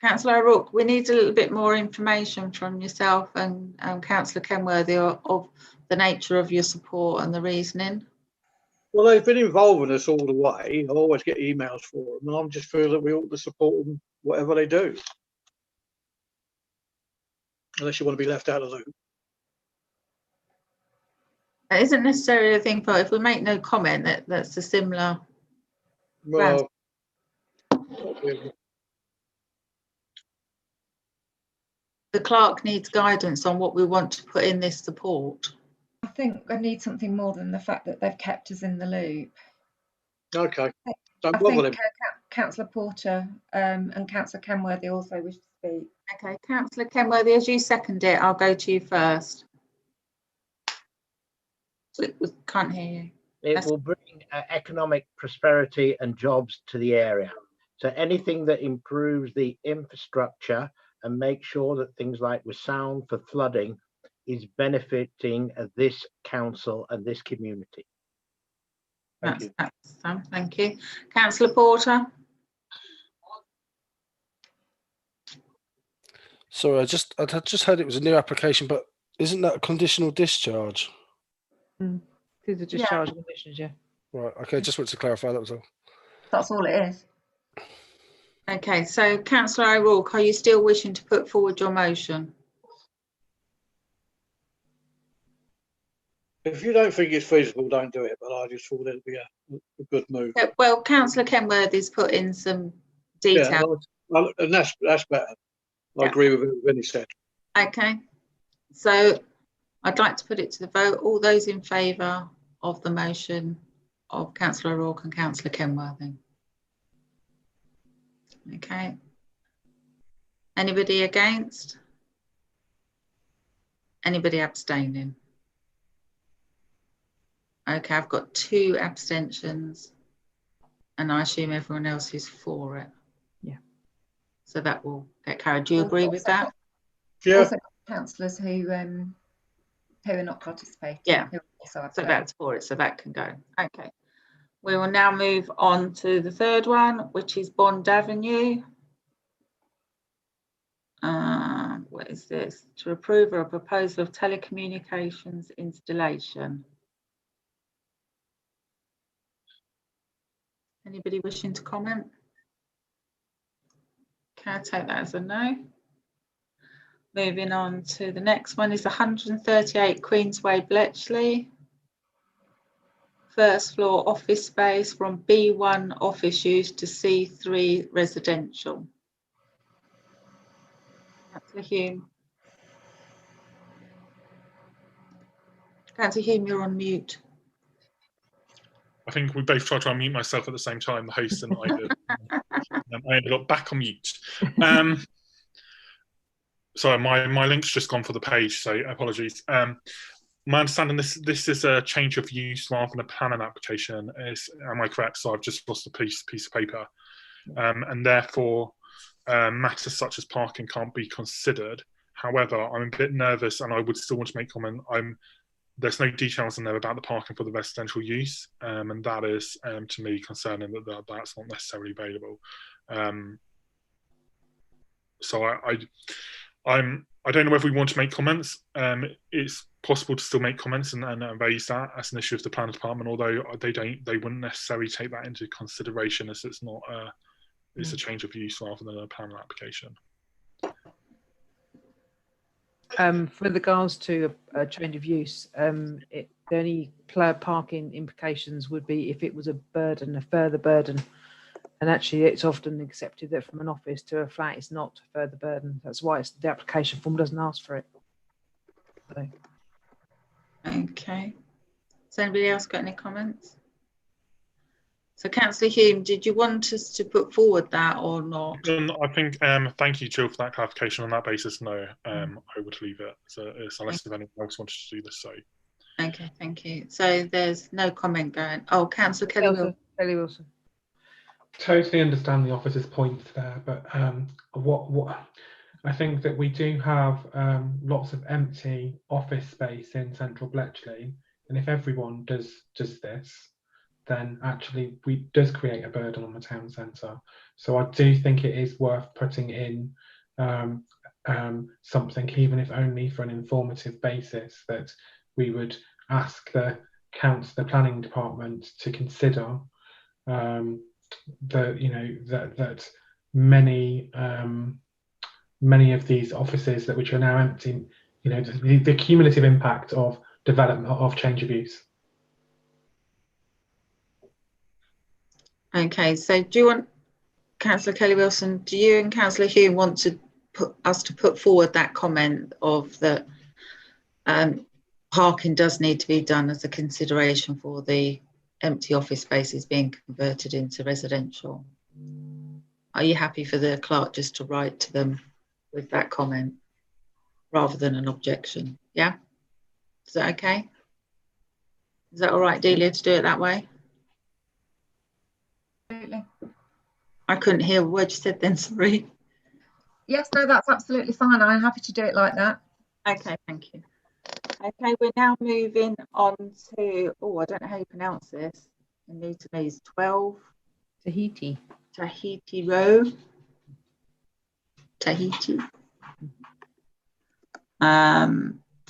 Councillor O'Rourke, we need a little bit more information from yourself and Councillor Kenworthy of the nature of your support and the reasoning. Well, they've been involving us all the way. I always get emails for them, and I just feel that we ought to support them, whatever they do. Unless you want to be left out of the loop. It isn't necessarily a thing, but if we make no comment, that's a similar. Well, the clerk needs guidance on what we want to put in this support. I think I need something more than the fact that they've kept us in the loop. okay. I think Councillor Porter and Councillor Kenworthy also wish to speak. Okay, Councillor Kenworthy, as you second it, I'll go to you first. We can't hear you. It will bring economic prosperity and jobs to the area. So anything that improves the infrastructure and make sure that things like with sound for flooding is benefiting this council and this community. Thank you. Sam, thank you. Councillor Porter. Sorry, I just heard it was a new application, but isn't that a conditional discharge? These are discharge conditions, yeah. Right. Okay. Just wanted to clarify, that was all. That's all it is. Okay. So, Councillor O'Rourke, are you still wishing to put forward your motion? If you don't think it's feasible, don't do it. But I just thought it'd be a good move. Well, Councillor Kenworthy's put in some detail. Yeah, and that's better. I agree with everything he said. Okay, so I'd like to put it to the vote. All those in favour of the motion of Councillor O'Rourke and Councillor Kenworthy. Okay. Anybody against? Anybody abstaining? Okay, I've got 2 abstentions, and I assume everyone else is for it. Yeah. So that will get carried. Do you agree with that? Yeah. Also, councillors who are not participating. Yeah. So that's for it. So that can go. Okay. We will now move on to the third one, which is Bond Avenue. What is this? To approve a proposal of telecommunications installation. Anybody wishing to comment? Can I take that as a no? Moving on to the next one is 138 Queensway, Bletchley. First floor office space from B1 office use to C3 residential. Councillor Hume. Councillor Hume, you're on mute. I think we both tried to unmute myself at the same time, the host and I did. I ended up back on mute. Sorry, my link's just gone for the page, so apologies. My understanding this is a change of use rather than a planning application. Am I correct? So I've just lost a piece of paper, and therefore matters such as parking can't be considered. However, I'm a bit nervous, and I would still want to make comment. There's no details in there about the parking for the residential use, and that is to me concerning that that's not necessarily available. So I don't know whether we want to make comments. It's possible to still make comments and raise that as an issue of the planning department, although they wouldn't necessarily take that into consideration as it's not it's a change of use rather than a planning application. For regards to a change of use, the only parking implications would be if it was a further burden. And actually, it's often accepted that from an office to a flat, it's not a further burden. That's why the application form doesn't ask for it. So. Okay. Has anybody else got any comments? So, Councillor Hume, did you want us to put forward that or not? I think, thank you, Jill, for that clarification. On that basis, no, I would leave it. So, unless anyone else wanted to do this, so. Okay, thank you. So, there's no comment going. Oh, Councillor Kelly Wilson. Totally understand the officer's point there, but what I think that we do have lots of empty office space in central Bletchley, and if everyone does this, then actually does create a burden on the town centre. So I do think it is worth putting in something, even if only for an informative basis, that we would ask the planning department to consider that many of these offices which are now empty, the cumulative impact of development of change of use. Okay, so do you want, Councillor Kelly Wilson, do you and Councillor Hume want to put forward that comment of that parking does need to be done as a consideration for the empty office spaces being converted into residential? Are you happy for the clerk just to write to them with that comment rather than an objection? Yeah? Is that okay? Is that all right, Delia, to do it that way? Absolutely. I couldn't hear a word you said then, sorry. Yes, no, that's absolutely fine. I'm happy to do it like that. Okay, thank you. Okay, we're now moving on to, I don't know how you pronounce this. New to me is 12 Tahiti Row. Tahiti.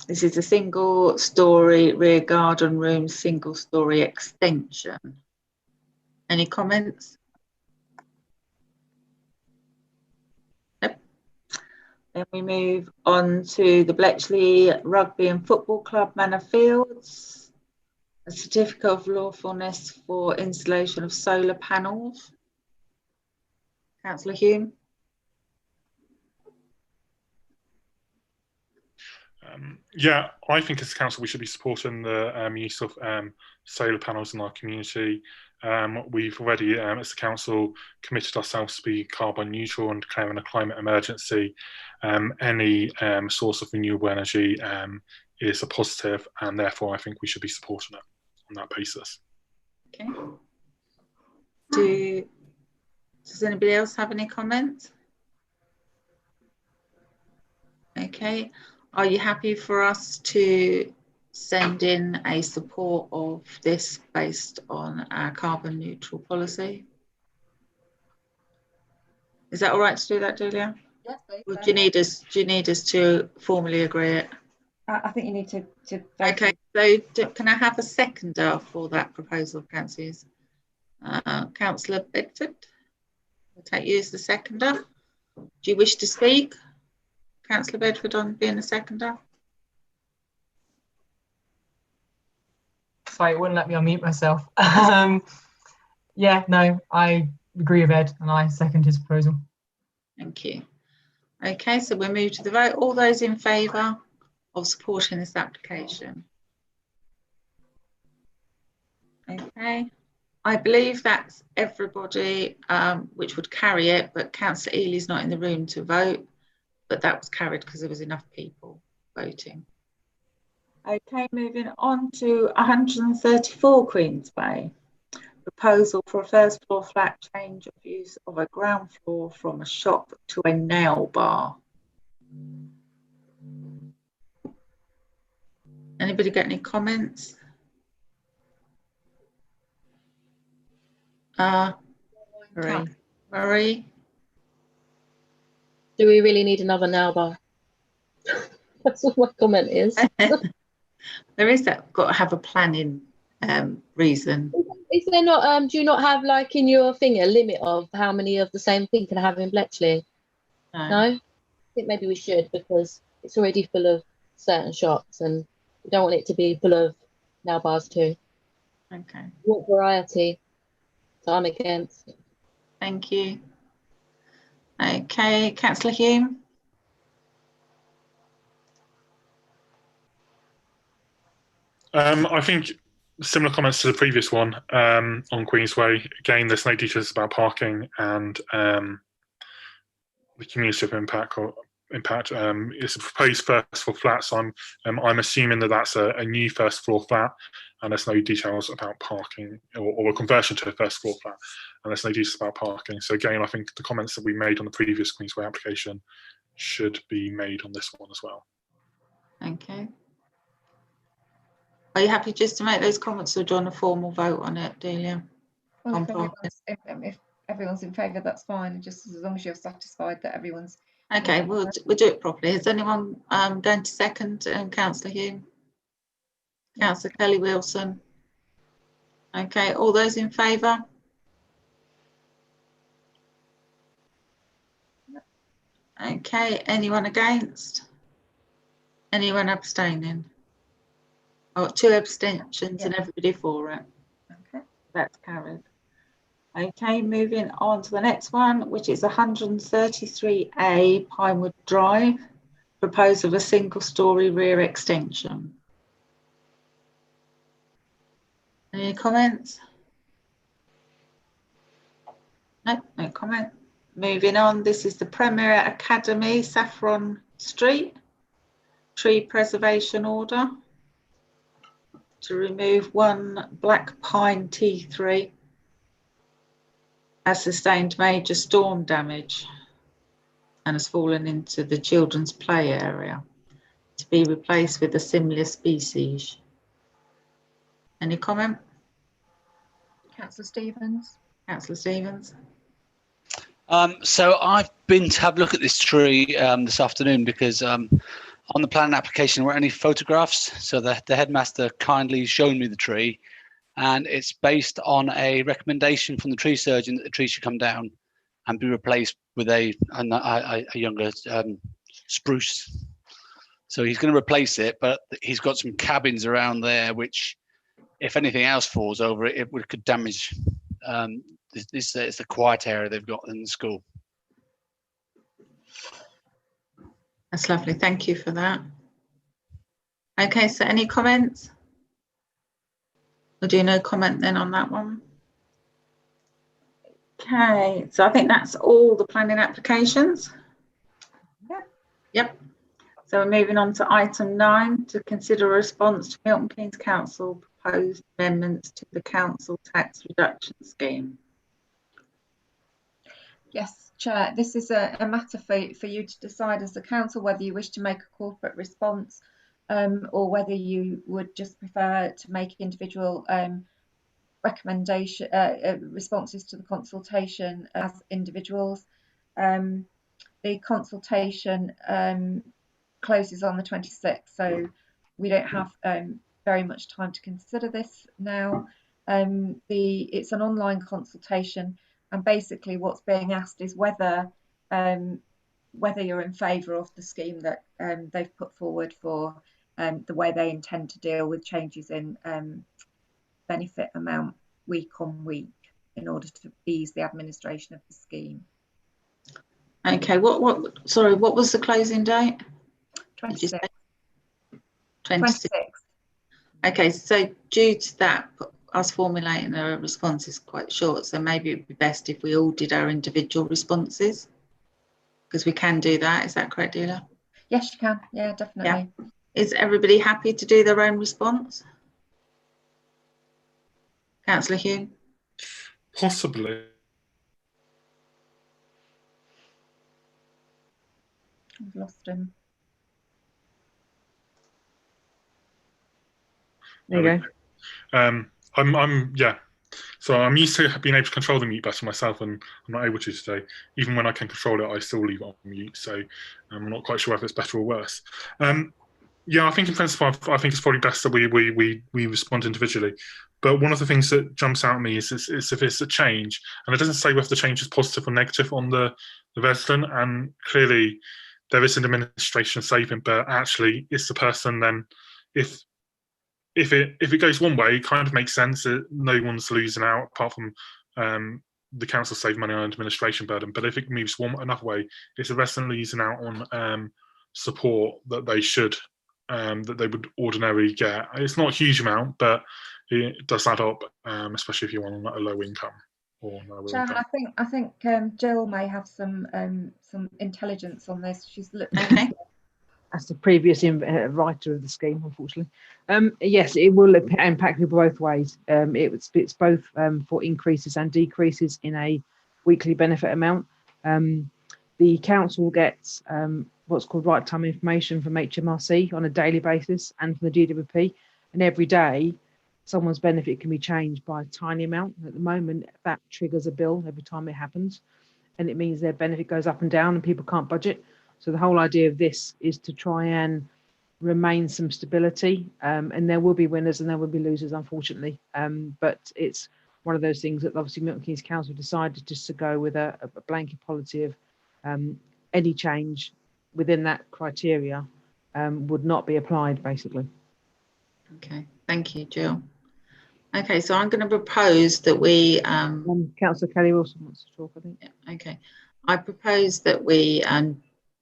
This is a single-story rear garden room, single-story extension. Any comments? Nope. Then we move on to the Bletchley Rugby and Football Club, Manor Fields. A certificate of lawfulness for installation of solar panels. Councillor Hume. Yeah, I think as a council we should be supporting the use of solar panels in our community. We've already, as a council, committed ourselves to be carbon neutral and declaring a climate emergency. Any source of renewable energy is a positive, and therefore I think we should be supporting it on that basis. Okay. Does anybody else have any comments? Okay. Are you happy for us to send in a support of this based on our carbon neutral policy? Is that all right to do that, Delia? Yes, please. Or do you need us to formally agree it? I think you need to Okay, so can I have a seconder for that proposal, councillors? Councillor Bedford, I'll take you as the seconder. Do you wish to speak, Councillor Bedford, on being a seconder? Sorry, it wouldn't let me unmute myself. Yeah, no, I agree with Ed and I second his proposal. Thank you. Okay, so we'll move to the vote. All those in favour of supporting this application? Okay, I believe that's everybody which would carry it, but Councillor Ely's not in the room to vote, but that was carried because there was enough people voting. Okay, moving on to 134 Queensway. Proposal for a first floor flat change of use of a ground floor from a shop to a nail bar. Anybody got any comments? Marie? Do we really need another nail bar? That's what my comment is. There is that, got to have a planning reason. Is there not, do you not have, like, in your thing, a limit of how many of the same thing can I have in Bletchley? No? I think maybe we should, because it's already full of certain shops and we don't want it to be full of nail bars too. Okay. What variety? So I'm against. Thank you. Okay, Councillor Hume. I think similar comments to the previous one on Queensway. Again, there's no details about parking and the cumulative impact. It's a proposed first floor flat, so I'm assuming that that's a new first floor flat, and there's no details about parking or a conversion to a first floor flat, and there's no details about parking. So again, I think the comments that we made on the previous Queensway application should be made on this one as well. Okay. Are you happy just to make those comments, or do you want a formal vote on it, Delia? Well, if everyone's in favour, that's fine. Just as long as you're satisfied that everyone's. Okay, we'll do it properly. Is anyone going to second Councillor Hume? Councillor Kelly Wilson. Okay, all those in favour? Okay, anyone against? Anyone abstaining? Oh, 2 abstentions and everybody for it. Okay, that's carried. Okay, moving on to the next one, which is 133A Pinewood Drive, proposal of a single-storey rear extension. Any comments? No, no comment. Moving on, this is the Premier Academy, Saffron Street, tree preservation order to remove one black pine T3 has sustained major storm damage and has fallen into the children's play area to be replaced with a similar species. Any comment? Councillor Stevens. Councillor Stevens. So I've been to have a look at this tree this afternoon because on the planning application there weren't any photographs. So the headmaster kindly showed me the tree, and it's based on a recommendation from the tree surgeon that the tree should come down and be replaced with a younger spruce. So he's going to replace it, but he's got some cabins around there which if anything else falls over it, could damage it's the quiet area they've got in the school. That's lovely. Thank you for that. Okay, so any comments? We'll do no comment then on that one. Okay, so I think that's all the planning applications. Yep. So we're moving on to item 9, to consider a response to Milton Keynes Council proposed amendments to the council tax reduction scheme. Yes, Chair, this is a matter for you to decide as a council whether you wish to make a corporate response or whether you would just prefer to make individual responses to the consultation as individuals. The consultation closes on the 26th, so we don't have very much time to consider this now. It's an online consultation, and basically what's being asked is whether you're in favour of the scheme that they've put forward for the way they intend to deal with changes in benefit amount week on week in order to ease the administration of the scheme. Okay, what was the closing date? 26. 26. Okay, so due to that, us formulating a response is quite short, so maybe it would be best if we all did our individual responses, because we can do that. Is that correct, Deela? Yes, you can. Yeah, definitely. Yeah. Is everybody happy to do their own response? Councillor Hume? Possibly. I've lost him. There you go. So I'm used to being able to control the mute button myself, and I'm not able to today. Even when I can control it, I still leave it on mute. So I'm not quite sure if it's better or worse. Yeah, I think in principle, I think it's probably best that we respond individually. But one of the things that jumps out at me is if it's a change, and it doesn't say whether the change is positive or negative on the resident, and clearly there is an administration saving, but actually it's the person then, if it goes one way, it kind of makes sense that no one's losing out apart from the council save money on administration burden. But if it moves another way, it's the resident losing out on support that they should, that they would ordinarily get. It's not a huge amount, but it does add up, especially if you're on a low income or no Chairman, income. I think Jill may have some intelligence on this. She's looked. Okay. As the previous writer of the scheme, unfortunately. Yes, it will impact people both ways. It's both for increases and decreases in a weekly benefit amount. The council gets what's called right time information from HMRC on a daily basis and from the DWP, and every day someone's benefit can be changed by a tiny amount. At the moment, that triggers a bill every time it happens, and it means their benefit goes up and down and people can't budget. So the whole idea of this is to try and remain some stability, and there will be winners and there will be losers, unfortunately. But it's one of those things that obviously Milton Keynes Council decided just to go with a blanket policy of any change within that criteria would not be applied, basically. Okay, thank you, Jill. Okay, so I'm going to propose that we... Councillor Kelly Wilson wants to talk, I think. Yeah, okay. I propose that we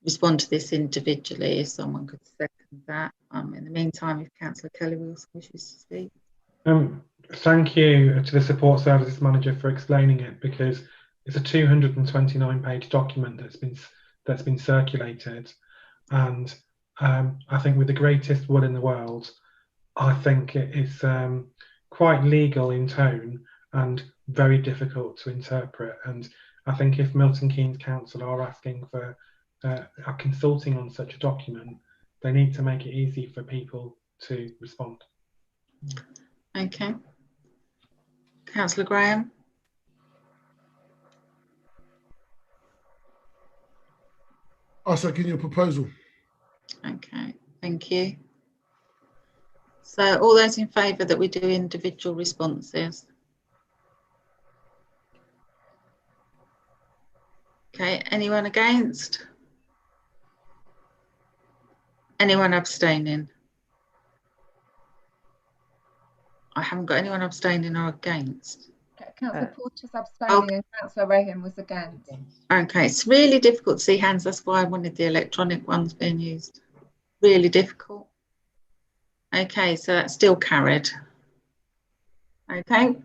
respond to this individually, if someone could second that. In the meantime, if Councillor Kelly Wilson wishes to speak. Thank you to the Support Services Manager for explaining it, because it's a 229-page document that's been circulated, and I think with the greatest will in the world, I think it is quite legal in tone and very difficult to interpret. And I think if Milton Keynes Council are asking for are consulting on such a document, they need to make it easy for people to respond. Okay. Councillor Graham. I second your proposal. Okay, thank you. So all those in favour that we do individual responses? Okay, anyone against? Anyone abstaining? I haven't got anyone abstaining or against. Councillor Porter's abstaining and Councillor Rahim was against. Okay, it's really difficult to see hands. That's why I wanted the electronic ones being used. Really difficult. Okay, so that's still carried. Okay,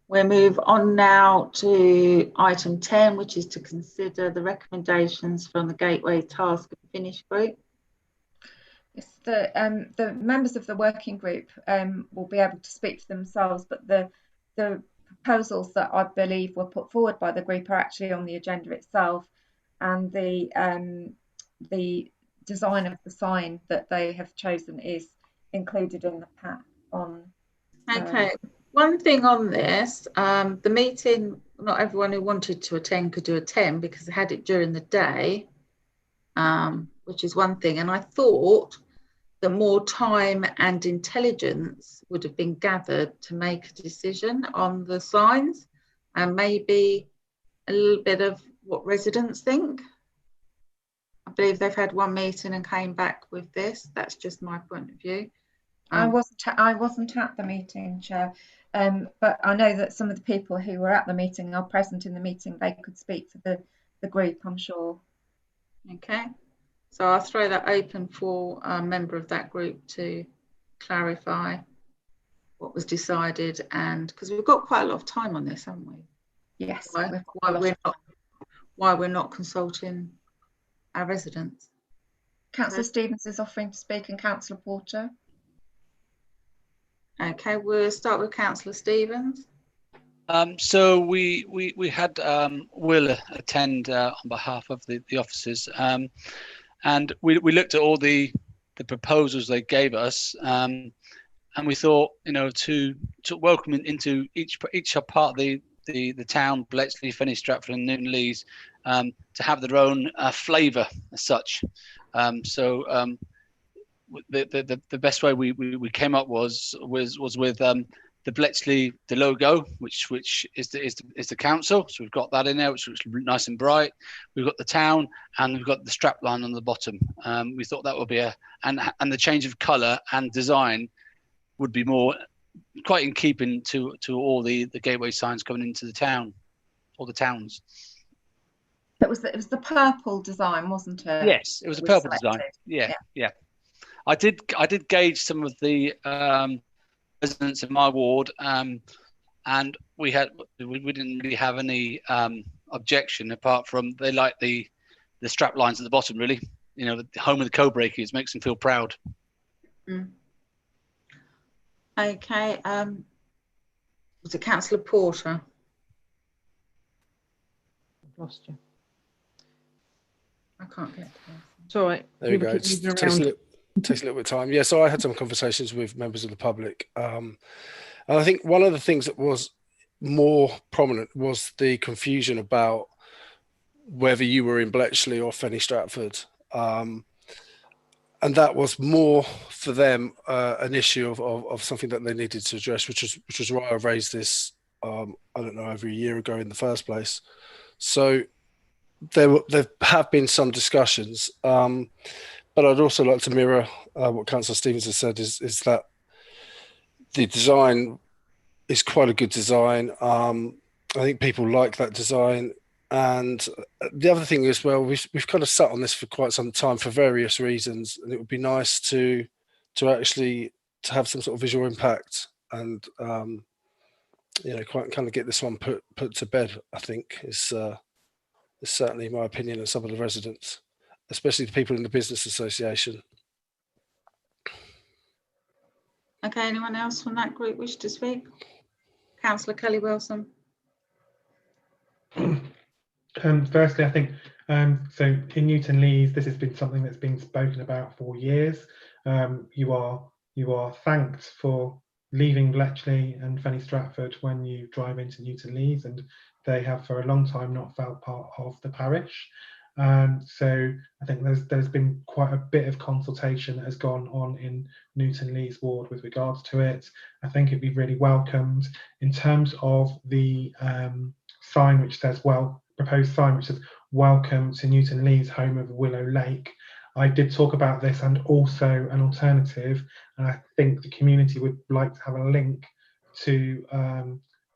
we'll move on now to item 10, which is to consider the recommendations from the Gateway Task and Finish Group. Yes, the members of the working group will be able to speak for themselves, but the proposals that I believe were put forward by the group are actually on the agenda itself, and the design of the sign that they have chosen is included in the pack on. Okay, one thing on this, the meeting, not everyone who wanted to attend could attend because they had it during the day, which is one thing. And I thought that more time and intelligence would have been gathered to make a decision on the signs, and maybe a little bit of what residents think. I believe they've had one meeting and came back with this. That's just my point of view. I wasn't at the meeting, Chair, but I know that some of the people who were at the meeting are present in the meeting. They could speak for the group, I'm sure. Okay, so I'll throw that open for a member of that group to clarify what was decided, and because we've got quite a lot of time on this, haven't we? Yes. Why we're not consulting our residents. Councillor Stevens is offering to speak, and Councillor Porter. Okay, we'll start with Councillor Stevens. So we had Will attend on behalf of the officers, and we looked at all the proposals they gave us, and we thought, you know, to welcome into each part of the town, Bletchley, Fenny Stratford and Newton Lees, to have their own flavour as such. The best way we came up was with the Bletchley, the logo, which is the council. So we've got that in there, which looks nice and bright. We've got the town, and we've got the strap line on the bottom. We thought that would be and the change of colour and design would be more quite in keeping to all the gateway signs coming into the town, or the towns. It was the purple design, wasn't it? Yes, it was a purple design. Yeah. I did gauge some of the residents in my ward, and we didn't really have any objection, apart from they like the strap lines at the bottom, really. You know, the home of the code breakers makes them feel proud. Mm. Okay, was it Councillor Porter? I've lost you. I can't get to this. It's all right. There we go. It takes a little bit of time. Yeah, so I had some conversations with members of the public. And I think one of the things that was more prominent was the confusion about whether you were in Bletchley or Fenny Stratford. And that was more for them an issue of something that they needed to address, which was why I raised this, I don't know, over a year ago in the first place. So there have been some discussions, but I'd also like to mirror what Councillor Stevens has said, is that the design is quite a good design. I think people like that design. And the other thing as well, we've kind of sat on this for quite some time for various reasons, and it would be nice to actually have some sort of visual impact and you know, quite kind of get this one put to bed. I think is certainly my opinion, and some of the residents, especially the people in the business association. Okay, anyone else from that group wish to speak? Councillor Kelly Wilson. Firstly, I think so in Newton Lees, this has been something that's been spoken about for years. You are thanked for leaving Bletchley and Fenny Stratford when you drive into Newton Lees, and they have for a long time not felt part of the parish. So I think there's been quite a bit of consultation that has gone on in Newton Lees ward with regards to it. I think it'd be really welcomed. In terms of the sign which says, proposed sign which says "Welcome to Newton Lees, home of Willow Lake," I did talk about this and also an alternative, and I think the community would like to have a link to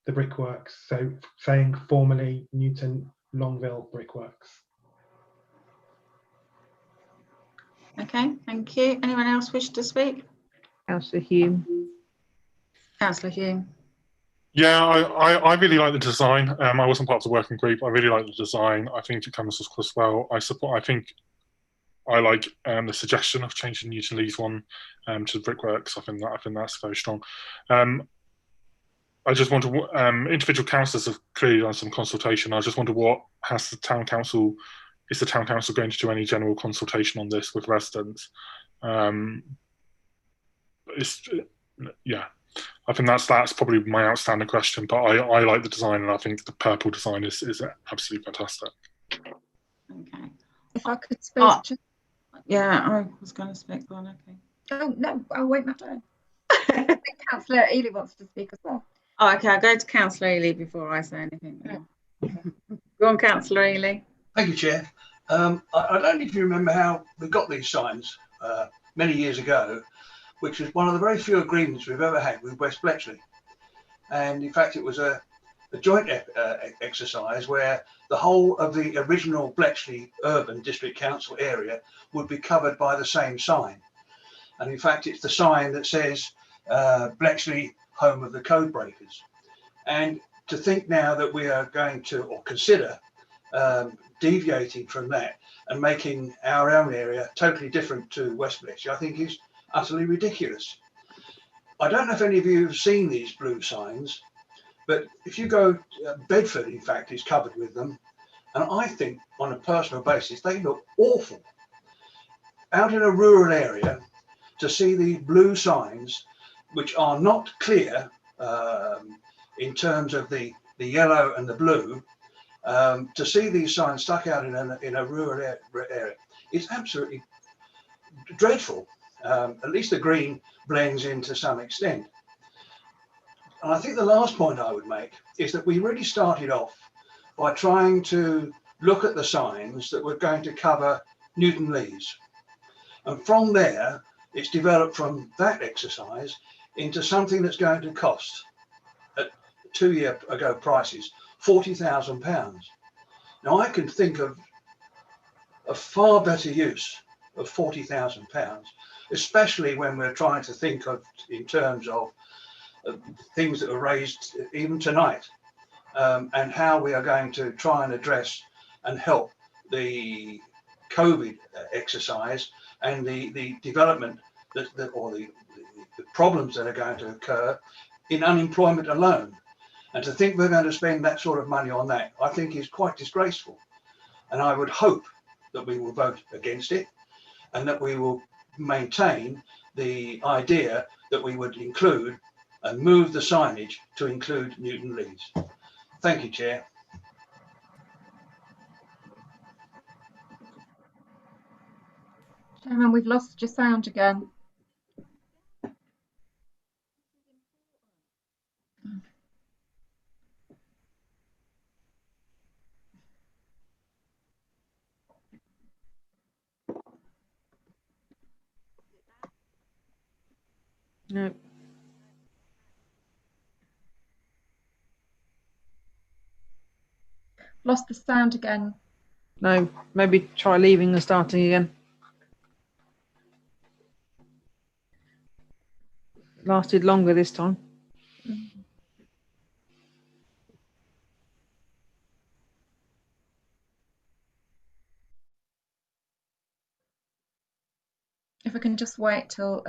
the brickworks, so saying formerly Newton Longville Brickworks. Okay, thank you. Anyone else wish to speak? Councillor Hume. Councillor Hume. Yeah, I really like the design. I wasn't part of the working group. I really like the design. I think it comes across well. I think I like the suggestion of changing Newton Lee's one to the brickworks. I think that's very strong. I just wonder, individual councillors have clearly done some consultation. I just wonder, is the town council going to do any general consultation on this with residents? Yeah, I think that's probably my outstanding question, but I like the design, and I think the purple design is absolutely fantastic. Okay. If I could speak. Yeah, I was going to speak on. Okay. Oh no, I'll wait my turn. I think Councillor Ely wants to speak as well. Oh, okay, I'll go to Councillor Ely before I say anything. Go on, Councillor Ely. Thank you, Chair. I don't know if you remember how we got these signs many years ago, which was one of the very few agreements we've ever had with West Bletchley. And in fact, it was a joint exercise where the whole of the original Bletchley Urban District Council area would be covered by the same sign. And in fact, it's the sign that says Bletchley, home of the code breakers. And to think now that we are going to, or consider, deviating from that and making our own area totally different to West Bletchley, I think is utterly ridiculous. I don't know if any of you have seen these blue signs, but if you go, Bedford, in fact, is covered with them. And I think on a personal basis, they look awful. Out in a rural area, to see these blue signs, which are not clear in terms of the yellow and the blue, to see these signs stuck out in a rural area, it's absolutely dreadful. At least the green blends in to some extent. And I think the last point I would make is that we really started off by trying to look at the signs that were going to cover Newton Lees. And from there, it's developed from that exercise into something that's going to cost, at 2 year ago prices, £40,000. Now I can think of a far better use of £40,000, especially when we're trying to think of in terms of things that were raised even tonight, and how we are going to try and address and help the COVID exercise and the development or the problems that are going to occur in unemployment alone. And to think we're going to spend that sort of money on that, I think is quite disgraceful. And I would hope that we will vote against it and that we will maintain the idea that we would include and move the signage to include Newton Lees. Thank you, Chair. Chairman, we've lost your sound again. No. Lost the sound again. No, maybe try leaving and starting again. Lasted longer this time. If we can just wait till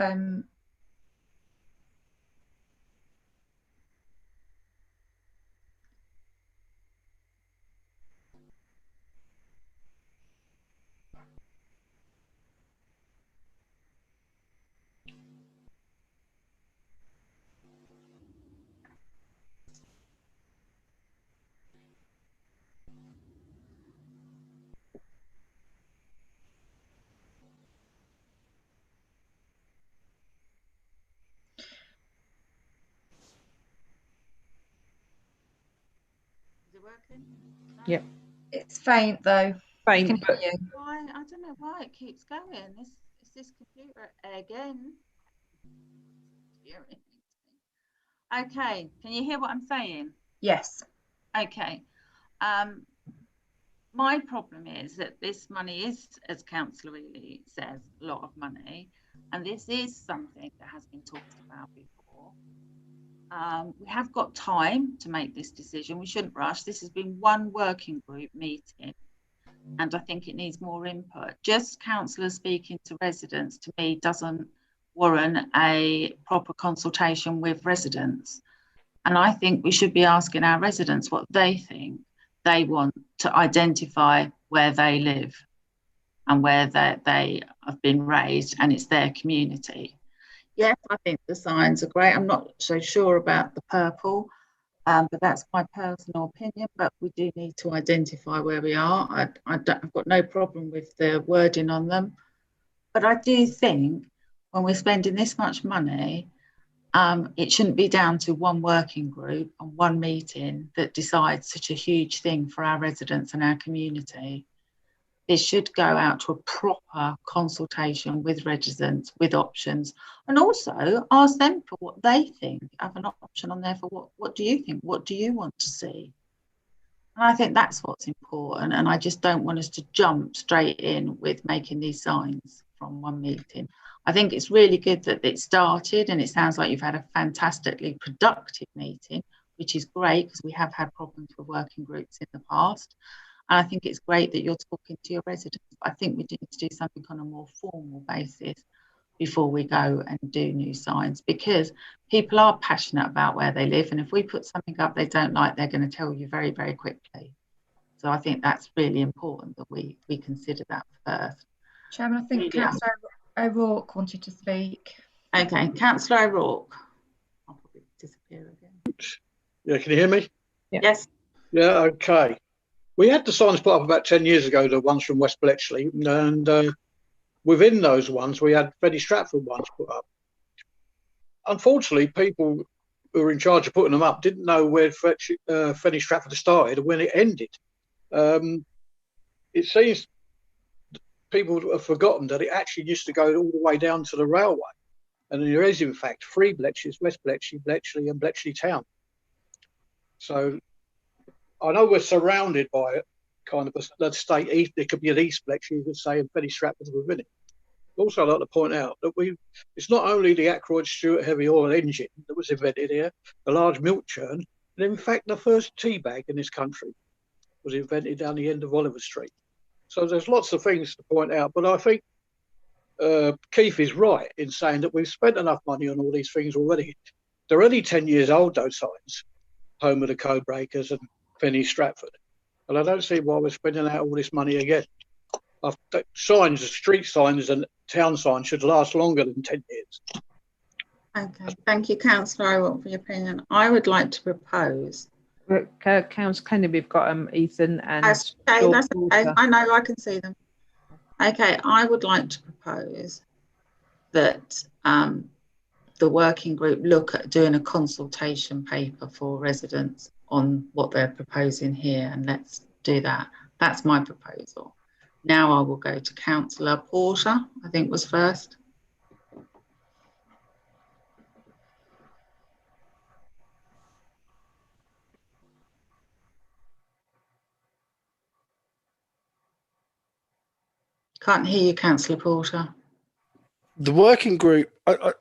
Yep. It's faint though. Faint, but Why? I don't know why it keeps going. It's this computer again. Okay, can you hear what I'm saying? Yes. Okay. My problem is that this money is, as Councillor Ely says, a lot of money, and this is something that has been talked about before. We have got time to make this decision. We shouldn't rush. This has been one working group meeting, and I think it needs more input. Just councillors speaking to residents, to me, doesn't warrant a proper consultation with residents. And I think we should be asking our residents what they think they want to identify where they live and where they have been raised, and it's their community. Yes, I think the signs are great. I'm not so sure about the purple, but that's my personal opinion. But we do need to identify where we are. I've got no problem with the wording on them. But I do think when we're spending this much money, it shouldn't be down to one working group and one meeting that decides such a huge thing for our residents and our community. It should go out to a proper consultation with residents, with options, and also ask them for what they think. Have an option on there for what do you think? What do you want to see? And I think that's what's important. And I just don't want us to jump straight in with making these signs from one meeting. I think it's really good that it started, and it sounds like you've had a fantastically productive meeting, which is great because we have had problems with working groups in the past. And I think it's great that you're talking to your residents. I think we do need to do something on a more formal basis before we go and do new signs, because people are passionate about where they live. And if we put something up they don't like, they're going to tell you very, very quickly. So I think that's really important that we consider that first. Chairman, I think Councillor O'Rourke wanted to speak. Okay, Councillor O'Rourke. I'll probably disappear again. Yeah, can you hear me? Yeah. Yes. Yeah, okay. We had the signs put up about 10 years ago, the ones from West Bletchley, and within those ones, we had Fenny Stratford ones put up. Unfortunately, people who were in charge of putting them up didn't know where Fenny Stratford started and when it ended. It seems people have forgotten that it actually used to go all the way down to the railway. And there is, in fact, 3 Bletchleys: West Bletchley, Bletchley and Bletchley Town. So I know we're surrounded by it, kind of a state east. There could be an East Bletchley, you could say, and Fenny Stratford within it. Also, I'd like to point out that it's not only the Ackroyd Stewart heavy oil engine that was invented here, the large milk churn, and in fact, the first tea bag in this country was invented down the end of Oliver Street. So there's lots of things to point out, but I think Keith is right in saying that we've spent enough money on all these things already. They're only 10 years old, those signs, home of the code breakers and Fenny Stratford. And I don't see why we're spending out all this money again. Signs, street signs and town signs should last longer than 10 years. Okay, thank you, Councillor O'Rourke, for your opinion. I would like to propose. Councillor Kennedy, we've got Ethan and that's okay. I know, I can see them. Okay, I would like to propose that the working group look at doing a consultation paper for residents on what they're proposing here, and let's do that. That's my proposal. Now I will go to Councillor Porter, I think was first. Can't hear you, Councillor Porter. The working group,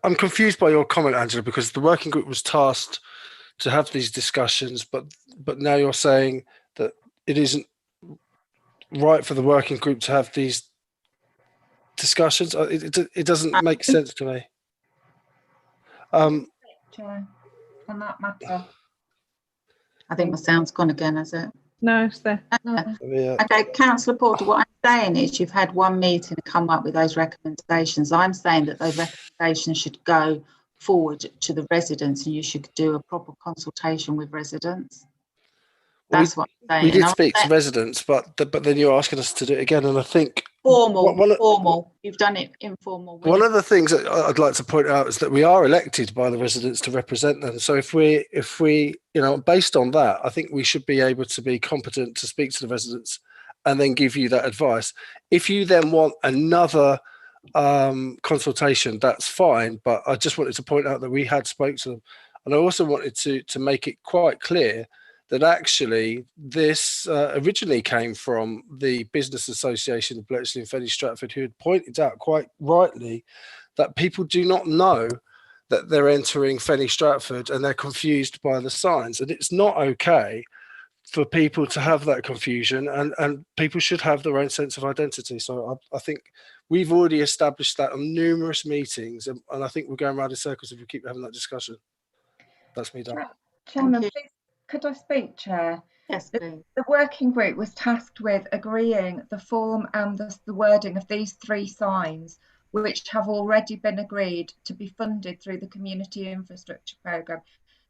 I'm confused by your comment, Angela, because the working group was tasked to have these discussions, but now you're saying that it isn't right for the working group to have these discussions. It doesn't make sense to me. On that matter. I think my sound's gone again, has it? No, it's there. Yeah. Okay, Councillor Porter, what I'm saying is you've had one meeting to come up with those recommendations. I'm saying that those recommendations should go forward to the residents, and you should do a proper consultation with residents. That's what I'm saying. We did speak to residents, but then you're asking us to do it again, and I think formal. You've done it informal. One of the things that I'd like to point out is that we are elected by the residents to represent them. So if we, based on that, I think we should be able to be competent to speak to the residents and then give you that advice. If you then want another consultation, that's fine. But I just wanted to point out that we had spoke to them. And I also wanted to make it quite clear that actually this originally came from the Business Association of Bletchley and Fenny Stratford, who had pointed out quite rightly that people do not know that they're entering Fenny Stratford and they're confused by the signs. And it's not okay for people to have that confusion, and people should have their own sense of identity. So I think we've already established that on numerous meetings, and I think we're going around in circles if we keep having that discussion. That's me done. Chairman, please, could I speak, Chair? Yes, please. The working group was tasked with agreeing the form and the wording of these 3 signs, which have already been agreed to be funded through the Community Infrastructure Programme.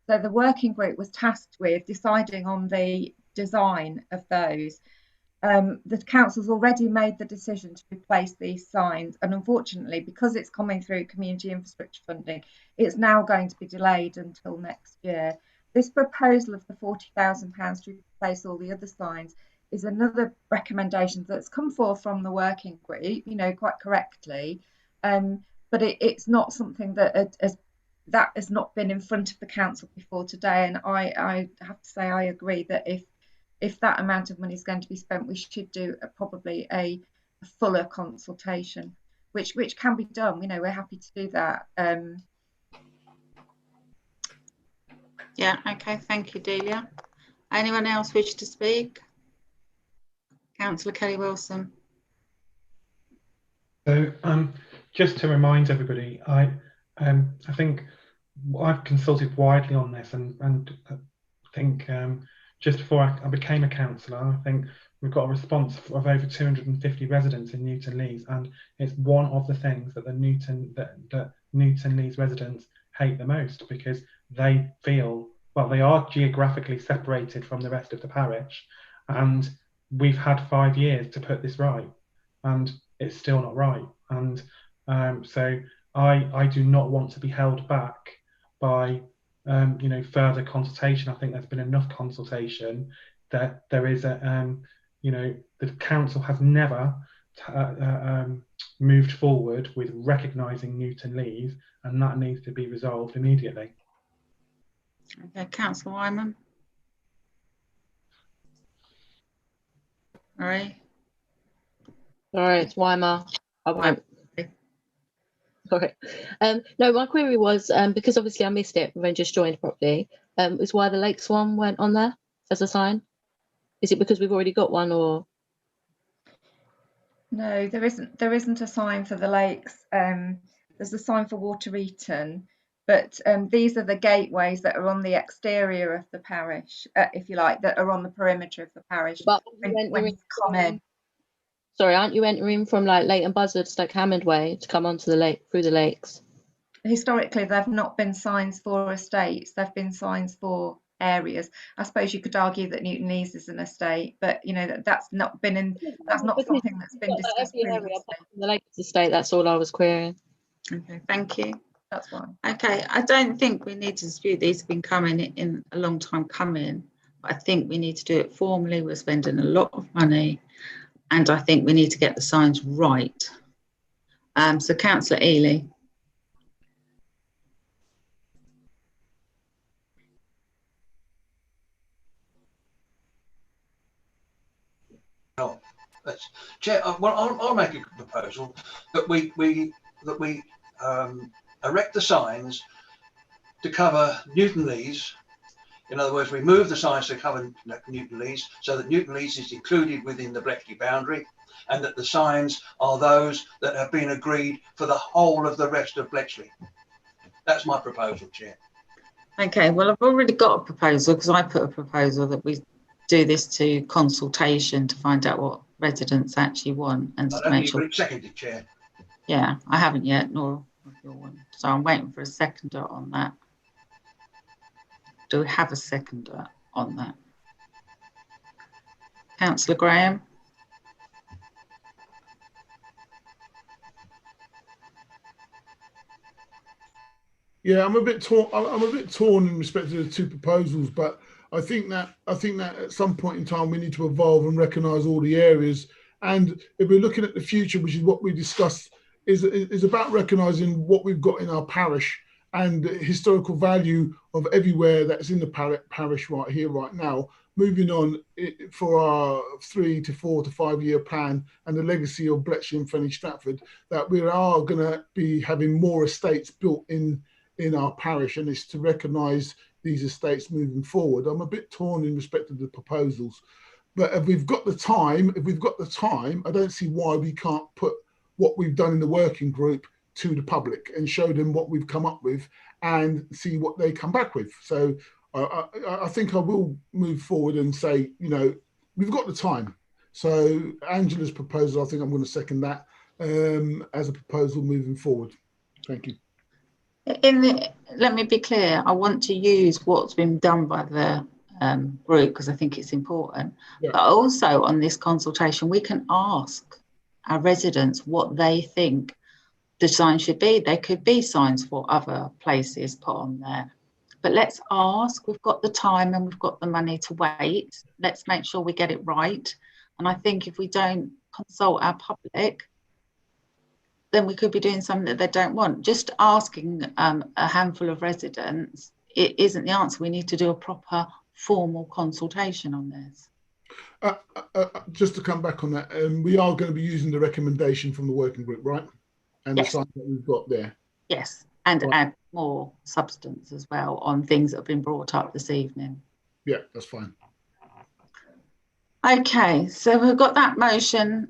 So the working group was tasked with deciding on the design of those. The council's already made the decision to replace these signs, and unfortunately, because it's coming through community infrastructure funding, it's now going to be delayed until next year. This proposal of the £40,000 to replace all the other signs is another recommendation that's come forth from the working group, you know, quite correctly, but it's not something that has not been in front of the council before today. And I have to say I agree that if that amount of money is going to be spent, we should do probably a fuller consultation, which can be done. You know, we're happy to do that. Yeah, okay, thank you, Delia. Anyone else wish to speak? Councillor Kelly Wilson. So just to remind everybody, I think I've consulted widely on this, and I think just before I became a councillor, I think we've got a response of over 250 residents in Newton Lees, and it's one of the things that the Newton Lees residents hate the most, because they feel, well, they are geographically separated from the rest of the parish, and we've had 5 years to put this right, and it's still not right. And so I do not want to be held back by you know, further consultation. I think there's been enough consultation, that there is a you know, the council has never moved forward with recognising Newton Lees, and that needs to be resolved immediately. Okay, Councillor Wyman. All right. Sorry, it's Weimar. I won't. Sorry. No, my query was, because obviously I missed it when I just joined properly, is why the Lakes one went on there as a sign. Is it because we've already got one, or? No, there isn't a sign for the Lakes. There's a sign for Water-Eton, but these are the gateways that are on the exterior of the parish, if you like, that are on the perimeter of the parish. But when you come in. Sorry, aren't you entering from like Leighton Buzzard, Stoke Hammond way to come onto the lake through the lakes? Historically, there have not been signs for estates. There have been signs for areas. I suppose you could argue that Newton Lees is an estate, but you know that's not been in. That's not something that's been discussed previously. The Lakes estate. That's all I was querying. Okay, thank you. That's fine. Okay, I don't think we need to dispute these have been coming in a long time coming. But I think we need to do it formally. We're spending a lot of money, and I think we need to get the signs right. So Councillor Ely. Oh, Chair, well, I'll make a proposal that we erect the signs to cover Newton Lees. In other words, we move the signs to cover Newton Lees, so that Newton Lees is included within the Bletchley boundary, and that the signs are those that have been agreed for the whole of the rest of Bletchley. That's my proposal, Chair. Okay, well, I've already got a proposal, because I put a proposal that we do this to consultation to find out what residents actually want, and to make sure. Seconded, Chair. Yeah, I haven't yet, nor have your one. So I'm waiting for a seconder on that. Do we have a seconder on that? Councillor Graham. Yeah, I'm a bit torn. I'm a bit torn in respect to the two proposals, but I think that at some point in time we need to evolve and recognise all the areas. And if we're looking at the future, which is what we discussed, is about recognising what we've got in our parish and the historical value of everywhere that's in the parish right here, right now, moving on for our 3 to 4 to 5 year plan and the legacy of Bletchley and Fenny Stratford, that we are going to be having more estates built in our parish, and it's to recognise these estates moving forward. I'm a bit torn in respect of the proposals, but if we've got the time, I don't see why we can't put what we've done in the working group to the public and show them what we've come up with and see what they come back with. So I think I will move forward and say, you know, we've got the time. So Angela's proposal, I think I'm going to second that as a proposal moving forward. Thank you. Let me be clear, I want to use what's been done by the group because I think it's important. Yeah. But also on this consultation, we can ask our residents what they think the sign should be. There could be signs for other places put on there. But let's ask, we've got the time and we've got the money to wait. Let's make sure we get it right. And I think if we don't consult our public, then we could be doing something that they don't want. Just asking a handful of residents, it isn't the answer. We need to do a proper formal consultation on this. Just to come back on that, we are going to be using the recommendation from the working group, right? And yes. The sign that we've got there. Yes, and right. Add more substance as well on things that have been brought up this evening. Yeah, that's fine. Okay, so we've got that motion.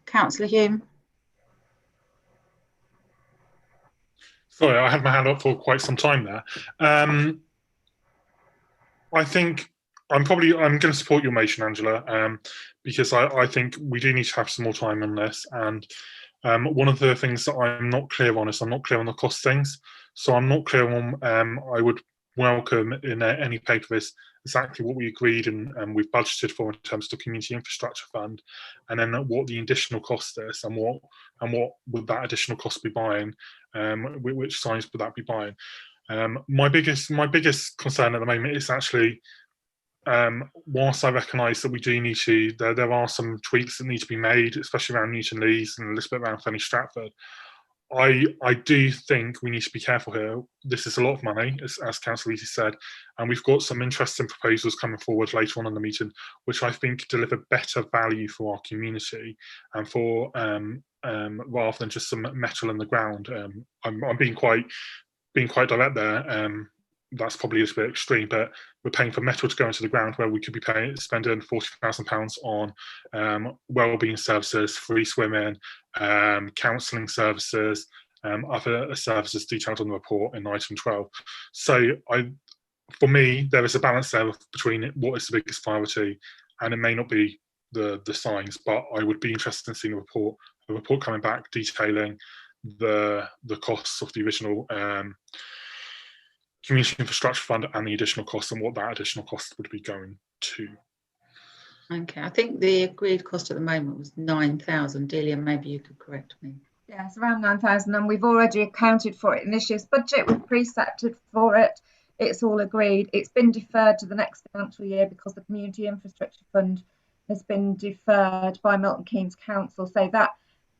Councillor Hume. Sorry, I had my hand up for quite some time there. I think I'm going to support your motion, Angela, because I think we do need to have some more time on this. And one of the things that I'm not clear on is I'm not clear on the costings. So I'm not clear on, I would welcome in any paper is exactly what we agreed and we've budgeted for in terms of the Community Infrastructure Fund, and then what the additional cost is and what would that additional cost be buying, which signs would that be buying. My biggest concern at the moment is actually, whilst I recognise that we do need to, there are some tweaks that need to be made, especially around Newton Lees and a little bit around Fenny Stratford. I do think we need to be careful here. This is a lot of money, as Councillor Easy said, and we've got some interesting proposals coming forward later on in the meeting, which I think deliver better value for our community and for rather than just some metal in the ground. I'm being quite direct there. That's probably a little bit extreme, but we're paying for metal to go into the ground where we could be spending £40,000 on wellbeing services, free swimming, counselling services, other services detailed on the report in item 12. So for me, there is a balance there between what is the biggest priority, and it may not be the signs, but I would be interested in seeing a report coming back detailing the costs of the original Community Infrastructure Fund and the additional costs and what that additional cost would be going to. Okay, I think the agreed cost at the moment was 9,000. Delia, maybe you could correct me. Yeah, it's around 9,000, and we've already accounted for it in this year's budget. We've precepted for it. It's all agreed. It's been deferred to the next financial year because the Community Infrastructure Fund has been deferred by Milton Keynes Council. So that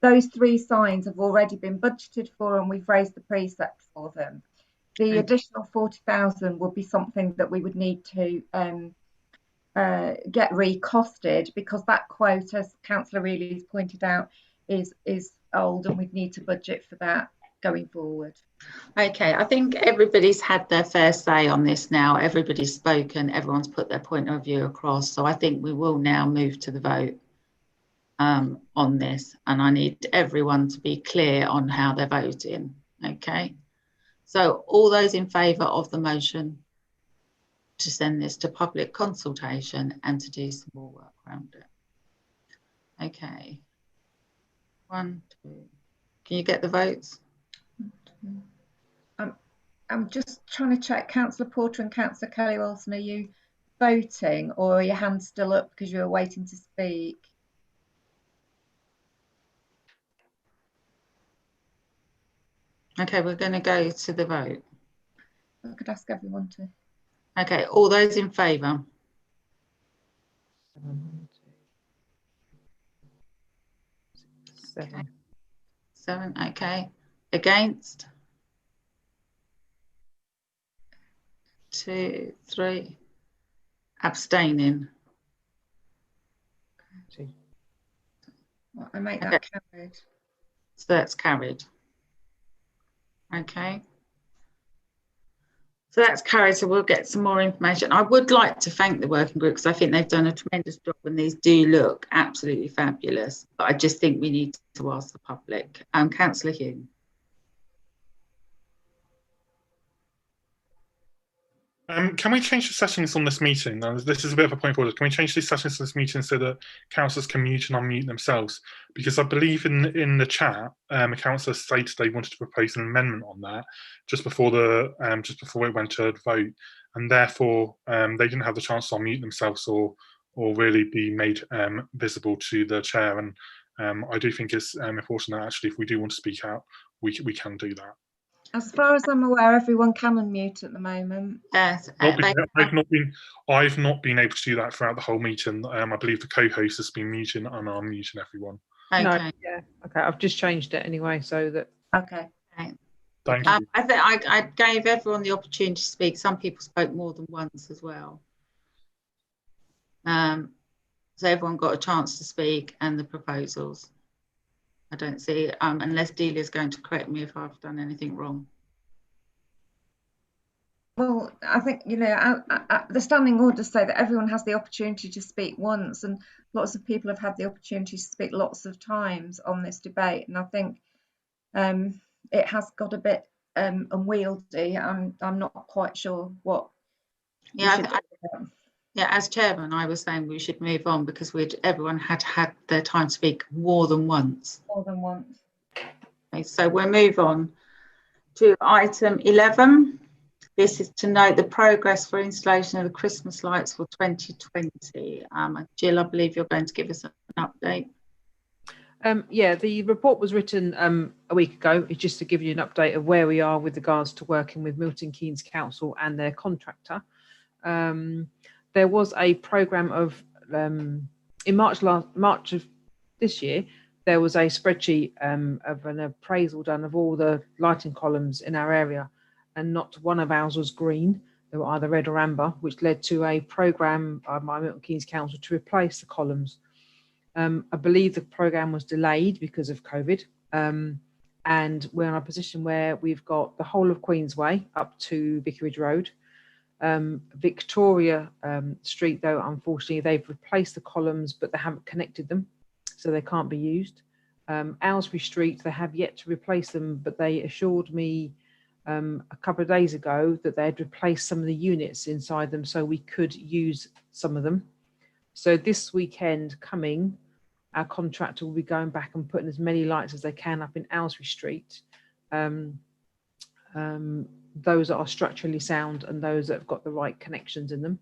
those three signs have already been budgeted for, and we've raised the precept for them. The additional 40,000 would be something that we would need to get recosted, because that quote, as Councillor Reilly's pointed out, is old, and we'd need to budget for that going forward. Okay, I think everybody's had their fair say on this now. Everybody's spoken, everyone's put their point of view across. So I think we will now move to the vote on this, and I need everyone to be clear on how they're voting. Okay. So all those in favour of the motion to send this to public consultation and to do some more work around it. Okay. 1, 2. Can you get the votes? I'm just trying to check. Councillor Porter and Councillor Kelly Wilson, are you voting, or are your hands still up because you're waiting to speak? Okay, we're going to go to the vote. I could ask everyone to. Okay, all those in favour? 7. Okay. Against? 2, 3. Abstaining. Well, I make that carried. So that's carried. Okay. So that's carried, so we'll get some more information. I would like to thank the working group because I think they've done a tremendous job and these do look absolutely fabulous. But I just think we need to ask the public. Councillor Hume. Can we change the settings on this meeting? Now, this is a bit of a point of order. Can we change these settings on this meeting so that councillors can mute and unmute themselves? Because I believe in the chat, a councillor stated they wanted to propose an amendment on that just before it went to vote, and therefore they didn't have the chance to unmute themselves or really be made visible to the chair. And I do think it's important that actually, if we do want to speak out, we can do that. As far as I'm aware, everyone can unmute at the moment. Yes, I've not been able to do that throughout the whole meeting. I believe the co-host has been muting and unmuting everyone. Okay. No, yeah. Okay, I've just changed it anyway so that. Okay. Thank you. I think I gave everyone the opportunity to speak. Some people spoke more than once as well. So everyone got a chance to speak and the proposals. I don't see, unless Delia's going to correct me if I've done anything wrong. Well, I think, you know, the standing orders say that everyone has the opportunity to speak once, and lots of people have had the opportunity to speak lots of times on this debate. And I think it has got a bit unwieldy. I'm not quite sure what. Yeah, as chairman, I was saying we should move on because everyone had their time to speak more than once. More than once. Okay, so we'll move on to item 11. This is to note the progress for installation of the Christmas lights for 2020. Jill, I believe you're going to give us an update. Yeah, the report was written a week ago. It's just to give you an update of where we are with regards to working with Milton Keynes Council and their contractor. There was a programme of, in March of this year, there was a spreadsheet of an appraisal done of all the lighting columns in our area, and not one of ours was green. They were either red or amber, which led to a programme by Milton Keynes Council to replace the columns. I believe the programme was delayed because of COVID, and we're in a position where we've got the whole of Queensway up to Vicarage Road. Victoria Street, though, unfortunately, they've replaced the columns, but they haven't connected them, so they can't be used. Aylesbury Street, they have yet to replace them, but they assured me a couple of days ago that they'd replaced some of the units inside them so we could use some of them. So this weekend coming, our contractor will be going back and putting as many lights as they can up in Aylesbury Street. Those that are structurally sound and those that have got the right connections in them.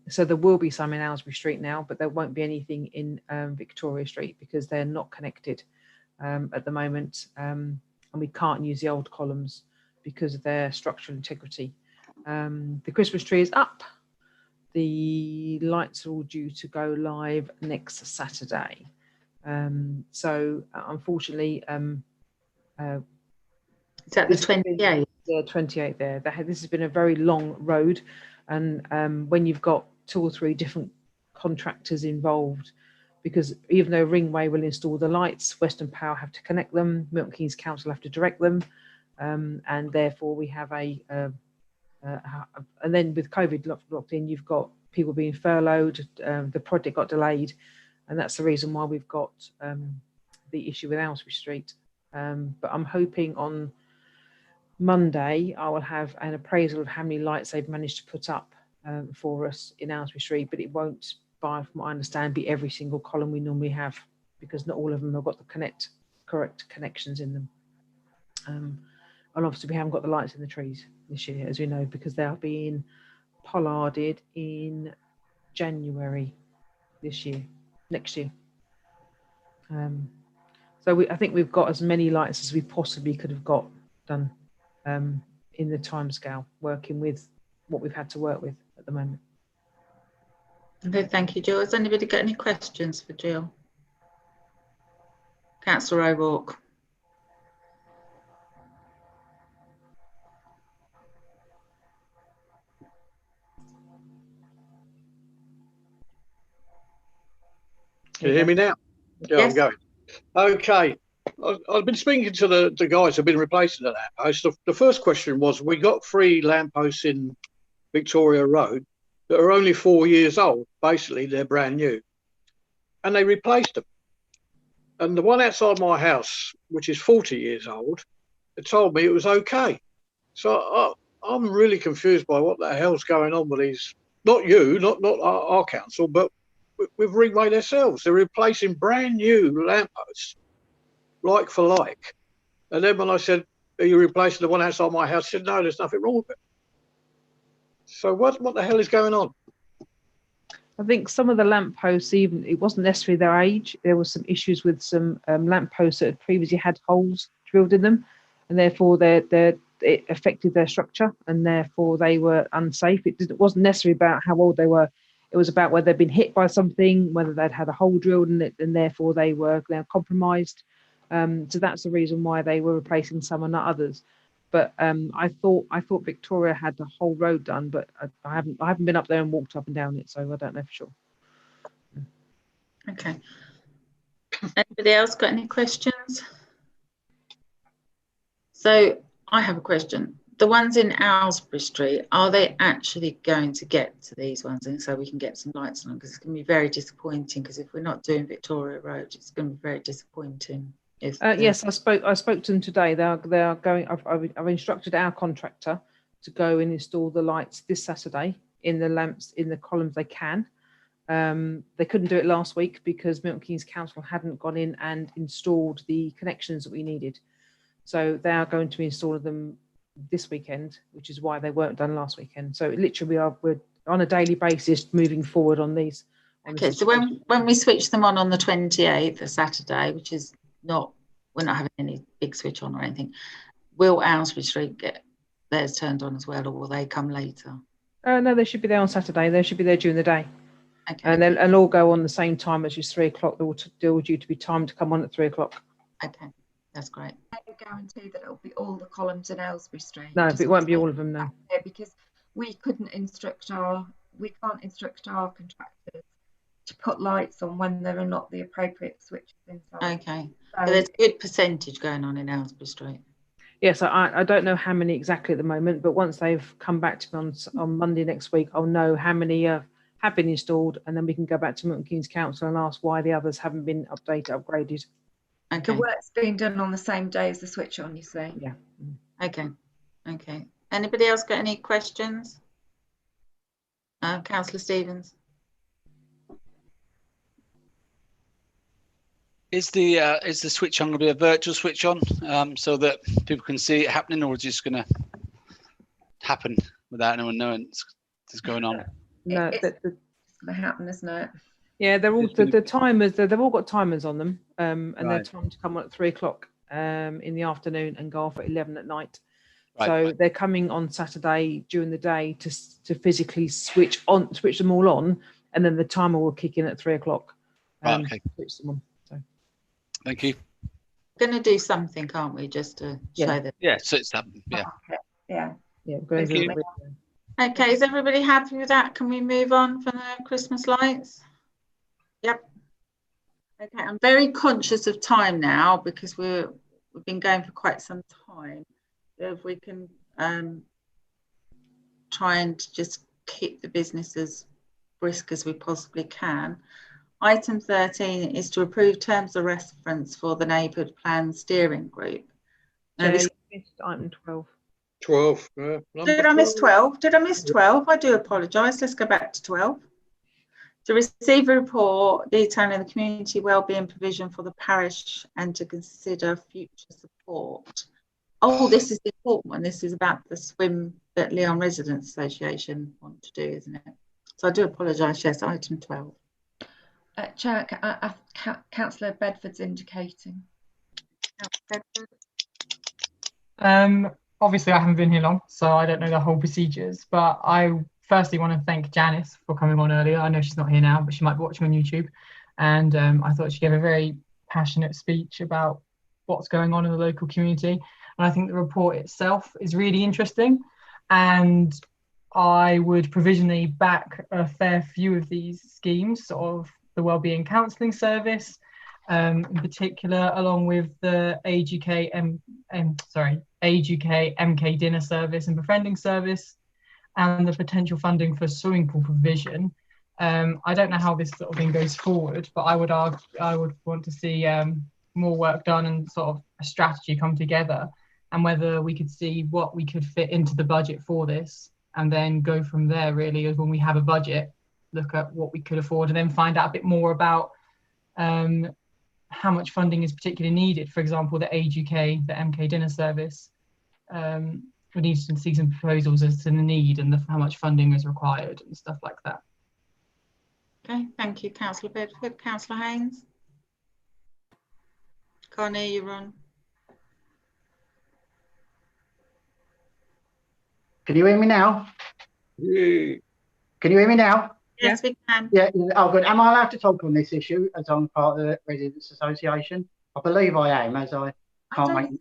So there will be some in Aylesbury Street now, but there won't be anything in Victoria Street because they're not connected at the moment. And we can't use the old columns because of their structural integrity. The Christmas tree is up. The lights are all due to go live next Saturday. So unfortunately, is that the 28th? The 28th there. This has been a very long road, and when you've got 2 or 3 different contractors involved, because even though Ringway will install the lights, Western Power have to connect them, Milton Keynes Council have to direct them, and therefore we have and then with COVID locked in, you've got people being furloughed, the project got delayed, and that's the reason why we've got the issue with Aylesbury Street. But I'm hoping on Monday I will have an appraisal of how many lights they've managed to put up for us in Aylesbury Street, but it won't, from what I understand, be every single column we normally have, because not all of them have got the correct connections in them. And obviously we haven't got the lights in the trees this year, as we know, because they are being pollarded in January next year. So I think we've got as many lights as we possibly could have got done in the timescale, working with what we've had to work with at the moment. Okay, thank you, Jill. Has anybody got any questions for Jill? Councillor O'Rourke. Can you hear me now? Yeah, Yes. I'm going. Okay. I've been speaking to the guys who've been replacing the lampposts. The first question was, we got 3 lampposts in Victoria Road that are only 4 years old. Basically, they're brand new. And they replaced them. And the one outside my house, which is 40 years old, it told me it was okay. So I'm really confused by what the hell's going on with these. Not you, not our council, but with Ringway themselves. They're replacing brand new lampposts, like for like. And then when I said, are you replacing the one outside my house? She said, no, there's nothing wrong with it. So what the hell is going on? I think some of the lampposts, even it wasn't necessarily their age. There was some issues with some lampposts that had previously had holes drilled in them, and therefore it affected their structure, and therefore they were unsafe. It wasn't necessarily about how old they were. It was about whether they'd been hit by something, whether they'd had a hole drilled in it, and therefore they were compromised. So that's the reason why they were replacing some and not others. But I thought Victoria had the whole road done, but I haven't been up there and walked up and down it, so I don't know for sure. Okay. Anybody else got any questions? So I have a question. The ones in Aylesbury Street, are they actually going to get to these ones, and so we can get some lights on them? Because it's going to be very disappointing. Because if we're not doing Victoria Road, it's going to be very disappointing. Yes, I spoke to them today. They are going. I've instructed our contractor to go and install the lights this Saturday in the lamps in the columns they can. They couldn't do it last week because Milton Keynes Council hadn't gone in and installed the connections that we needed. So they are going to be installing them this weekend, which is why they weren't done last weekend. So literally we're on a daily basis moving forward on these. Okay, so when we switch them on the 28th, a Saturday, which is we're not having any big switch on or anything, will Aylesbury Street get theirs turned on as well, or will they come later? No, they should be there on Saturday. They should be there during the day. Okay. And they'll all go on the same time as just 3 o'clock. They're all due to be timed to come on at 3 o'clock. Okay, that's great. I can guarantee that it'll be all the columns in Aylesbury Street. No, it won't be all of them, no. Because we can't instruct our contractors to put lights on when there are not the appropriate switches inside. Okay, so there's a good percentage going on in Aylesbury Street. Yes, I don't know how many exactly at the moment, but once they've come back to me on Monday next week, I'll know how many have been installed, and then we can go back to Milton Keynes Council and ask why the others haven't been upgraded. Okay. The work's being done on the same day as the switch on, you see. Yeah. Okay. Anybody else got any questions? Councillor Stevens. Is the switch on going to be a virtual switch on, so that people can see it happening, or is it just going to happen without anyone knowing what's going on? No, it's going to happen, isn't it? Yeah, they're all the timers. They've all got timers on them, and they're Right. timed to come on at 3 o'clock in the afternoon and go off at 11 at night. Right, So they're coming on Saturday during the day to physically switch them all on, and then the timer will kick in at 3 o'clock. Right, okay. Switch them on. So. Thank you. We're going to do something, can't we, just to show that? Yeah, so it's happening. Yeah. Yeah. Yeah. Thank you. Okay, is everybody happy with that? Can we move on from the Christmas lights? Yep. Okay, I'm very conscious of time now because we've been going for quite some time. If we can try and just keep the business as brisk as we possibly can. Item 13 is to approve terms of reference for the Neighbourhood Plan Steering Group. Now, You missed item 12. 12. Did I miss 12? Did I miss 12? I do apologise. Let's go back to 12. To receive a report detailing the community wellbeing provision for the parish and to consider future support. Oh, this is the important one. This is about the swim that Leon Residents Association want to do, isn't it? So I do apologise. Yes, item 12. Chair, Councillor Bedford's indicating. Obviously, I haven't been here long, so I don't know the whole procedures. But I firstly want to thank Janice for coming on earlier. I know she's not here now, but she might be watching on YouTube. And I thought she gave a very passionate speech about what's going on in the local community. And I think the report itself is really interesting. And I would provisionally back a fair few of these schemes, sort of the Wellbeing Counselling Service, in particular, along with the Age UK MK Dinner Service and Befriending Service, and the potential funding for swimming pool provision. I don't know how this sort of thing goes forward, but I would want to see more work done and sort of a strategy come together, and whether we could see what we could fit into the budget for this, and then go from there. Really, as when we have a budget, look at what we could afford, and then find out a bit more about how much funding is particularly needed. For example, the Age UK, the MK Dinner Service, we need to see some proposals as to the need and how much funding is required and stuff like that. Okay, thank you, Councillor Bedford. Councillor Haynes? Can't hear you, Ron. Can you hear me now? Yeah. Can you hear me now? Yes, we can. Yeah. Oh, good. Am I allowed to talk on this issue as I'm part of the Residents Association? I believe I am, as I can't make.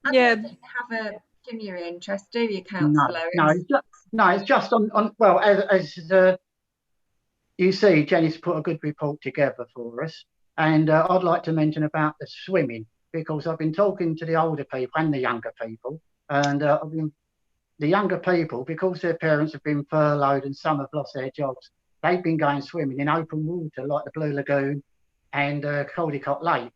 I don't have a genuine interest, do you, Councillor? No, it's just on well, as you see, Jenny's put a good report together for us, and I'd like to mention about the swimming, because I've been talking to the older people and the younger people, and the younger people, because their parents have been furloughed and some have lost their jobs, they've been going swimming in open water like the Blue Lagoon and Caldecott Lake.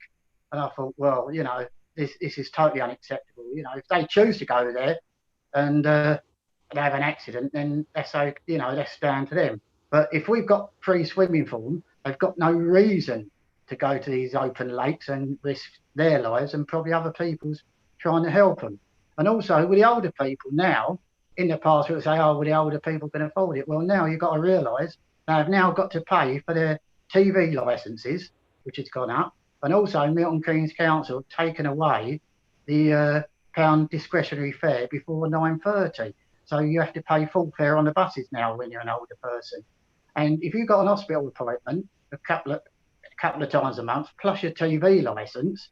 And I thought, well, you know, this is totally unacceptable. You know, if they choose to go there and they have an accident, then that's down to them. But if we've got free swimming for them, they've got no reason to go to these open lakes and risk their lives and probably other people's trying to help them. And also with the older people now, in the past we would say, oh, well, the older people can afford it. Well, now you've got to realise they have now got to pay for their TV licences, which has gone up. And also Milton Keynes Council have taken away the £1 discretionary fare before 9:30. So you have to pay full fare on the buses now when you're an older person. And if you've got an hospital appointment a couple of times a month, plus your TV licence,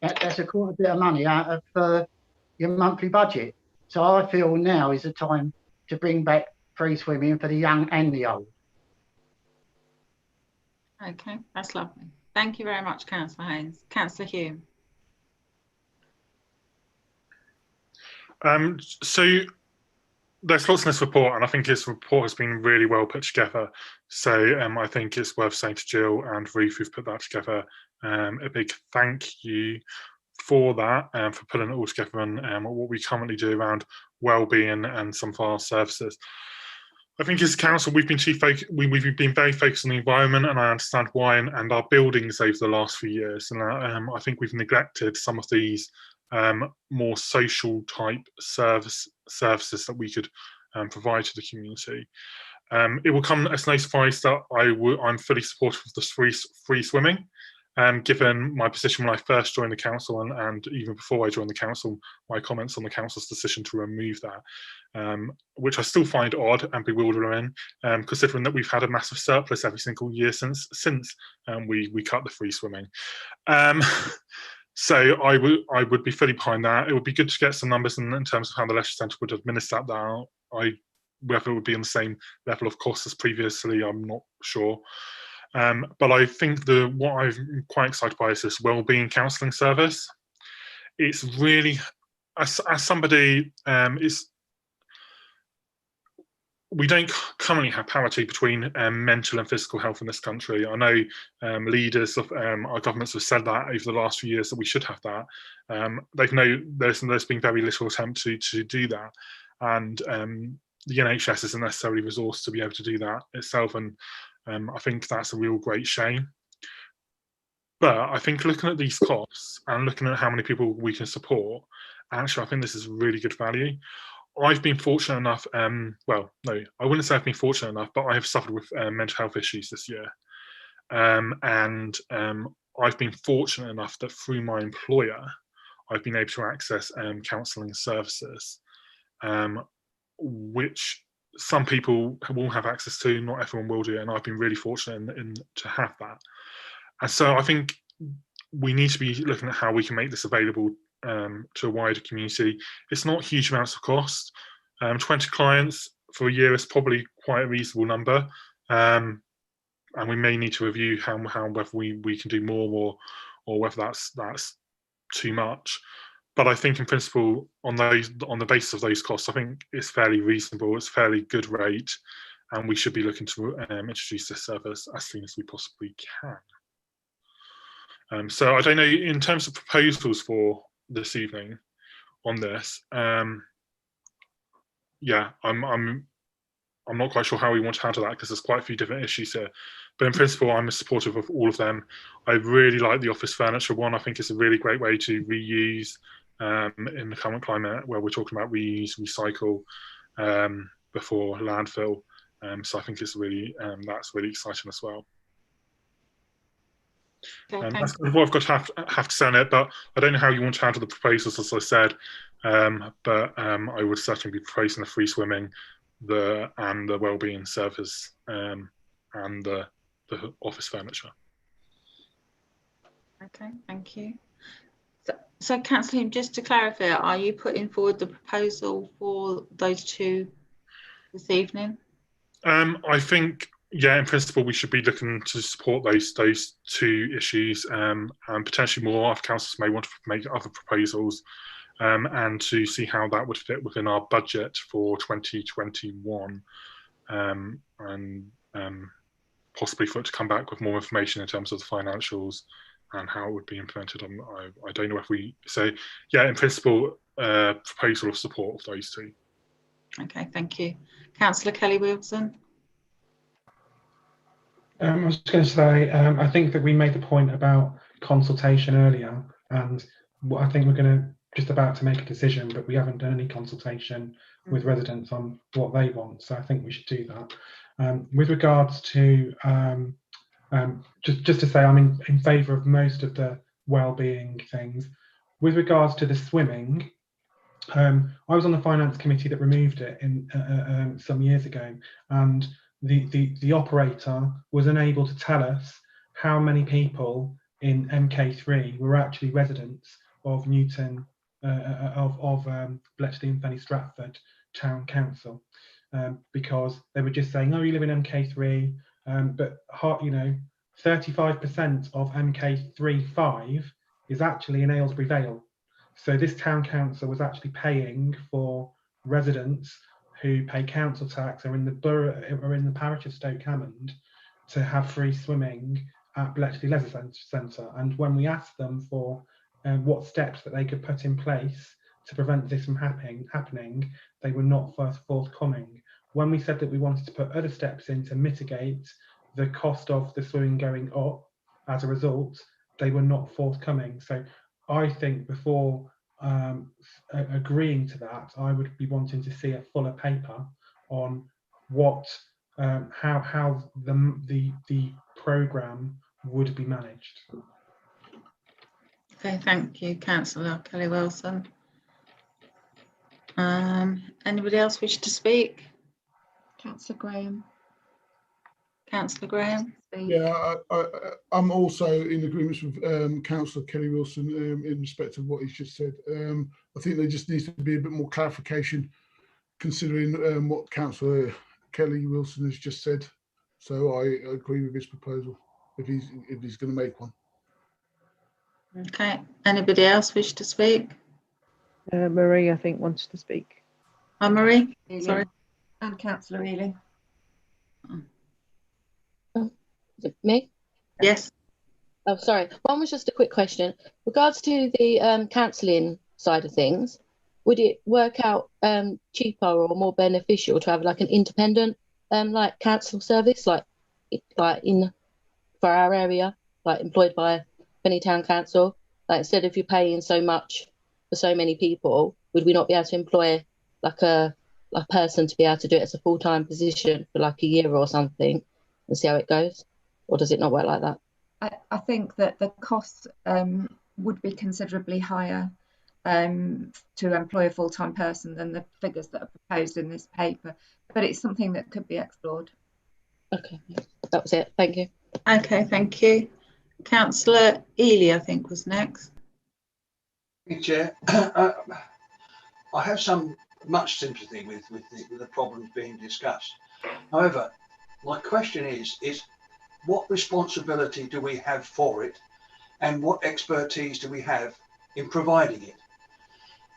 that's quite a bit of money out of your monthly budget. So I feel now is the time to bring back free swimming for the young and the old. Okay, that's lovely. Thank you very much, Councillor Haynes. Councillor Hume. So there's lots in this report, and I think this report has been really well put together. So I think it's worth saying to Jill and Ruth, who've put that together, a big thank you for that, for putting it all together and what we currently do around wellbeing and some of our services. I think as a council, we've been very focused on the environment, and I understand why, and our buildings over the last few years. And I think we've neglected some of these more social type services that we could provide to the community. It will come as no surprise that I'm fully supportive of the free swimming. Given my position when I first joined the council and even before I joined the council, my comments on the council's decision to remove that, which I still find odd and bewildering, considering that we've had a massive surplus every single year since we cut the free swimming. So I would be fully behind that. It would be good to get some numbers in terms of how the Leisure Centre would administer that. Whether it would be on the same level of cost as previously, I'm not sure. But I think what I'm quite excited by is this wellbeing counselling service. It's really, as somebody, we don't currently have parity between mental and physical health in this country. I know leaders of our governments have said that over the last few years that we should have that. There's been very little attempt to do that, and the NHS isn't necessarily resourced to be able to do that itself. And I think that's a real great shame. But I think looking at these costs and looking at how many people we can support, actually, I think this is really good value. I've been fortunate enough, well, no, I wouldn't say I've been fortunate enough, but I have suffered with mental health issues this year. And I've been fortunate enough that through my employer, I've been able to access counselling services, which some people will have access to, not everyone will do, and I've been really fortunate to have that. And so I think we need to be looking at how we can make this available to a wider community. It's not huge amounts of cost. 20 clients for a year is probably quite a reasonable number. and we may need to review how whether we can do more or whether that's too much. But I think in principle, on the basis of those costs, I think it's fairly reasonable. It's a fairly good rate, and we should be looking to introduce this service as soon as we possibly can. So I don't know, in terms of proposals for this evening on this, yeah, I'm not quite sure how we want to handle that, because there's quite a few different issues here. But in principle, I'm supportive of all of them. I really like the office furniture one. I think it's a really great way to reuse in the current climate where we're talking about reuse, recycle before landfill. So I think it's really that's really exciting as well. Okay, That's kind of what I've got to have to say on it, but I don't know how you want to handle the proposals, as I said. But I would certainly be proposing the free swimming, and the wellbeing service, and the office furniture. Okay, thank you. So Councillor, just to clarify, are you putting forward the proposal for those two this evening? I think, yeah, in principle, we should be looking to support those two issues, and potentially more. Other councils may want to make other proposals, and to see how that would fit within our budget for 2021, and possibly for it to come back with more information in terms of the financials and how it would be implemented. I don't know if we say, yeah, in principle, proposal of support of those two. Okay, thank you. Councillor Kelly-Wilson. I was going to say, I think that we made the point about consultation earlier, and I think we're going to just about to make a decision, but we haven't done any consultation with residents on what they want. So I think we should do that. With regards to, just to say, I'm in favour of most of the wellbeing things. With regards to the swimming, I was on the finance committee that removed it in some years ago, and the operator was unable to tell us how many people in MK3 were actually residents of Newton, of Bletchley and Fenny Stratford Town Council, because they were just saying, oh, you live in MK3, but 35% of MK3-5 is actually in Aylesbury Vale. So this town council was actually paying for residents who pay council tax or in the borough or in the parish of Stoke Hammond to have free swimming at Bletchley Leisure Centre. And when we asked them for what steps that they could put in place to prevent this from happening, they were not forthcoming. When we said that we wanted to put other steps in to mitigate the cost of the swimming going up as a result, they were not forthcoming. So I think before agreeing to that, I would be wanting to see a fuller paper on what, how the programme would be managed. Okay, thank you, Councillor Kelly-Wilson. Anybody else wish to speak? Councillor Graham. Councillor Graham. Yeah, I'm also in agreement with Councillor Kelly-Wilson in respect of what he's just said. I think there just needs to be a bit more clarification considering what Councillor Kelly-Wilson has just said. So I agree with his proposal if he's going to make one. Okay, anybody else wish to speak? Marie, I think, wants to speak. Oh, Marie, sorry. And Councillor Ely. Is it me? Yes. Oh, sorry. One was just a quick question. Regards to the counselling side of things, would it work out cheaper or more beneficial to have like an independent like council service, like in for our area, like employed by Fenny Town Council? Like instead of you paying so much for so many people, would we not be able to employ like a person to be able to do it as a full-time position for like a year or something and see how it goes? Or does it not work like that? I think that the costs would be considerably higher to employ a full-time person than the figures that are proposed in this paper, but it's something that could be explored. Okay, that was it. Thank you. Okay, thank you. Councillor Ely, I think, was next. Thank you, Chair. I have much sympathy with the problems being discussed. However, my question is what responsibility do we have for it, and what expertise do we have in providing it?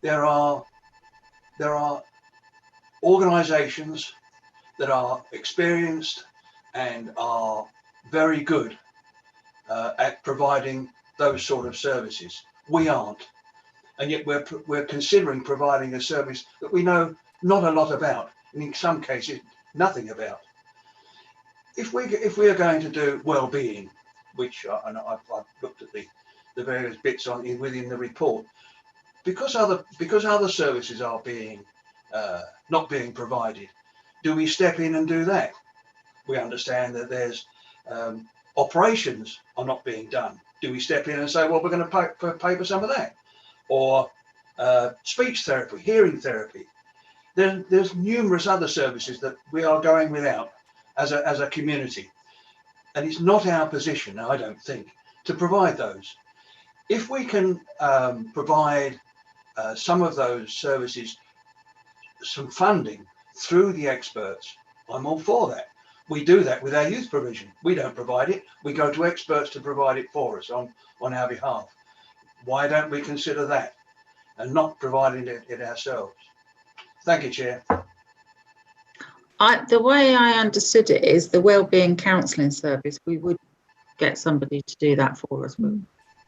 There are organisations that are experienced and are very good at providing those sort of services. We aren't, and yet we're considering providing a service that we know not a lot about, and in some cases nothing about. If we are going to do well-being, which and I've looked at the various bits within the report, because other services are being not being provided, do we step in and do that? We understand that there's operations are not being done. Do we step in and say, well, we're going to pay for some of that? Or speech therapy, hearing therapy. There's numerous other services that we are going without as a community. And it's not our position, I don't think, to provide those. If we can provide some of those services, some funding through the experts, I'm all for that. We do that with our youth provision. We don't provide it. We go to experts to provide it for us on our behalf. Why don't we consider that and not providing it ourselves? Thank you, Chair. The way I understood it is the wellbeing counselling service, we would get somebody to do that for us.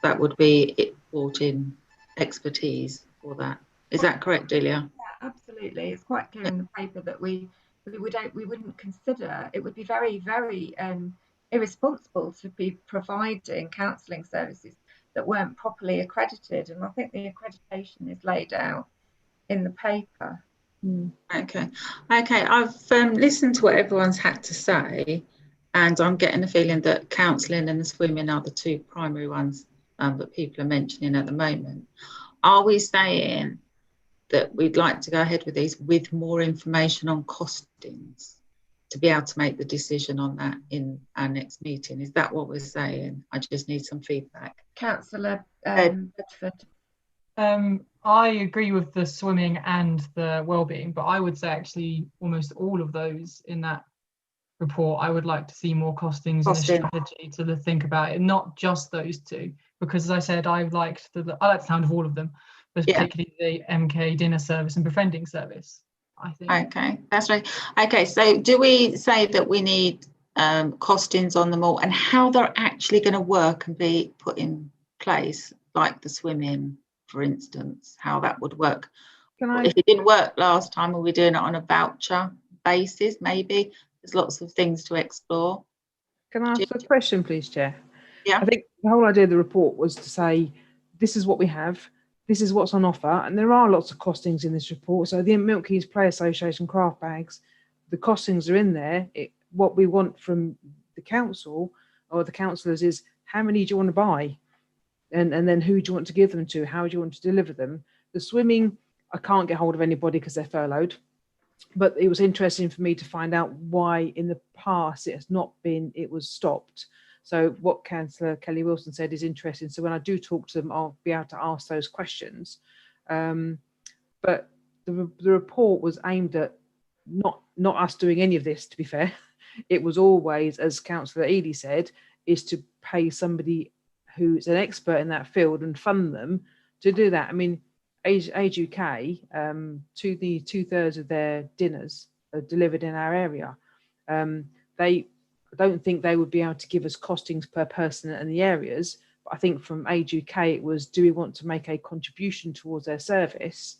That would be it, brought in expertise for that. Is that correct, Delia? Yeah, absolutely. It's quite clear in the paper that we wouldn't consider. It would be very, very irresponsible to be providing counselling services that weren't properly accredited, and I think the accreditation is laid out in the paper. Okay. I've listened to what everyone's had to say, and I'm getting the feeling that counselling and the swimming are the two primary ones that people are mentioning at the moment. Are we saying that we'd like to go ahead with these with more information on costings to be able to make the decision on that in our next meeting? Is that what we're saying? I just need some feedback. Councillor Bedford. I agree with the swimming and the wellbeing, but I would say actually almost all of those in that report, I would like to see more costings and a strategy to think about it, not just those two, because as I said, I like the sound of all of them, but particularly the MK dinner service and befriending service, I think. Okay, that's right. Okay, so do we say that we need costings on them all and how they're actually going to work and be put in place, like the swimming, for instance, how that would work? If it didn't work last time, are we doing it on a voucher basis? Maybe there's lots of things to explore. Can I ask a question, please, Chair? Yeah. I think the whole idea of the report was to say, this is what we have, this is what's on offer, and there are lots of costings in this report. So the Milky's Play Association craft bags, the costings are in there. What we want from the council or the councillors is, how many do you want to buy? And then who do you want to give them to? How do you want to deliver them? The swimming, I can't get hold of anybody because they're furloughed. But it was interesting for me to find out why in the past it has not been, it was stopped. So what Councillor Kelly Wilson said is interesting. So when I do talk to them, I'll be able to ask those questions. But the report was aimed at not us doing any of this, to be fair. It was always, as Councillor Eady said, is to pay somebody who's an expert in that field and fund them to do that. I mean, Age UK, 2/3 of their dinners are delivered in our area. I don't think they would be able to give us costings per person in the areas, but I think from Age UK it was, do we want to make a contribution towards their service,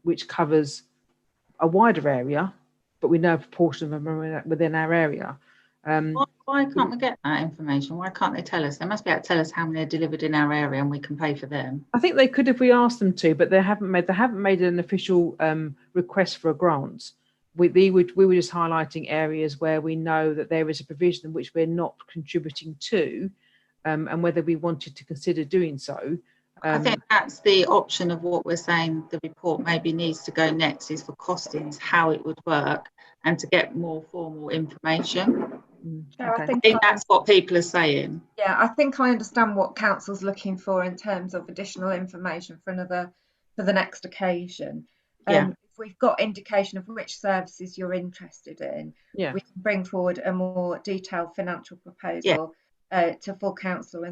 which covers a wider area, but we know a proportion of them are within our area. Why can't we get that information? Why can't they tell us? They must be able to tell us how many are delivered in our area and we can pay for them. I think they could if we asked them to, but they haven't made an official request for a grant. We were just highlighting areas where we know that there is a provision which we're not contributing to, and whether we wanted to consider doing so. I think that's the option of what we're saying the report maybe needs to go next, is for costings, how it would work, and to get more formal information. Yeah, I think that's what people are saying. Yeah, I think I understand what council's looking for in terms of additional information for the next occasion. Yeah. If we've got indication of which services you're interested in, Yeah. we can bring forward a more detailed financial proposal to full council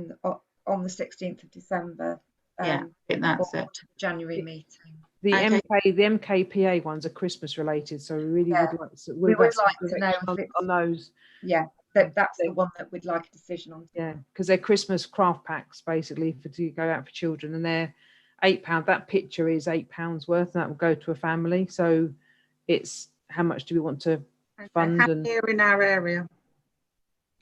on the 16th of December. Yeah, I think that's or it. to the January meeting. The Okay. the MKPA ones are Christmas related, so we really Yeah. would like to, We would like to know on, if it's, on those. yeah, that's the one that we'd like a decision on. Yeah, because they're Christmas craft packs basically to go out for children, and they're £8. That picture is £8 worth, and that will go to a family. So it's how much do we want to fund? How many are in our area?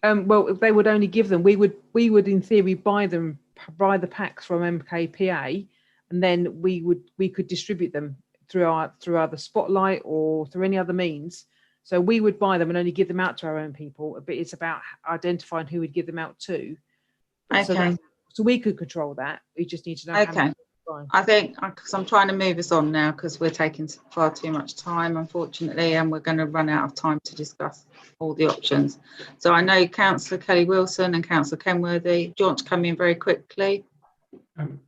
Well, they would only give them. We would in theory buy the packs from MKPA, and then we could distribute them through either Spotlight or through any other means. So we would buy them and only give them out to our own people. But it's about identifying who we'd give them out to. Okay. So we could control that. We just need to know. How Okay. many to buy. I think, because I'm trying to move us on now, because we're taking far too much time, unfortunately, and we're going to run out of time to discuss all the options. So I know Councillor Kelly Wilson and Councillor Kenworthy. Do you want to come in very quickly?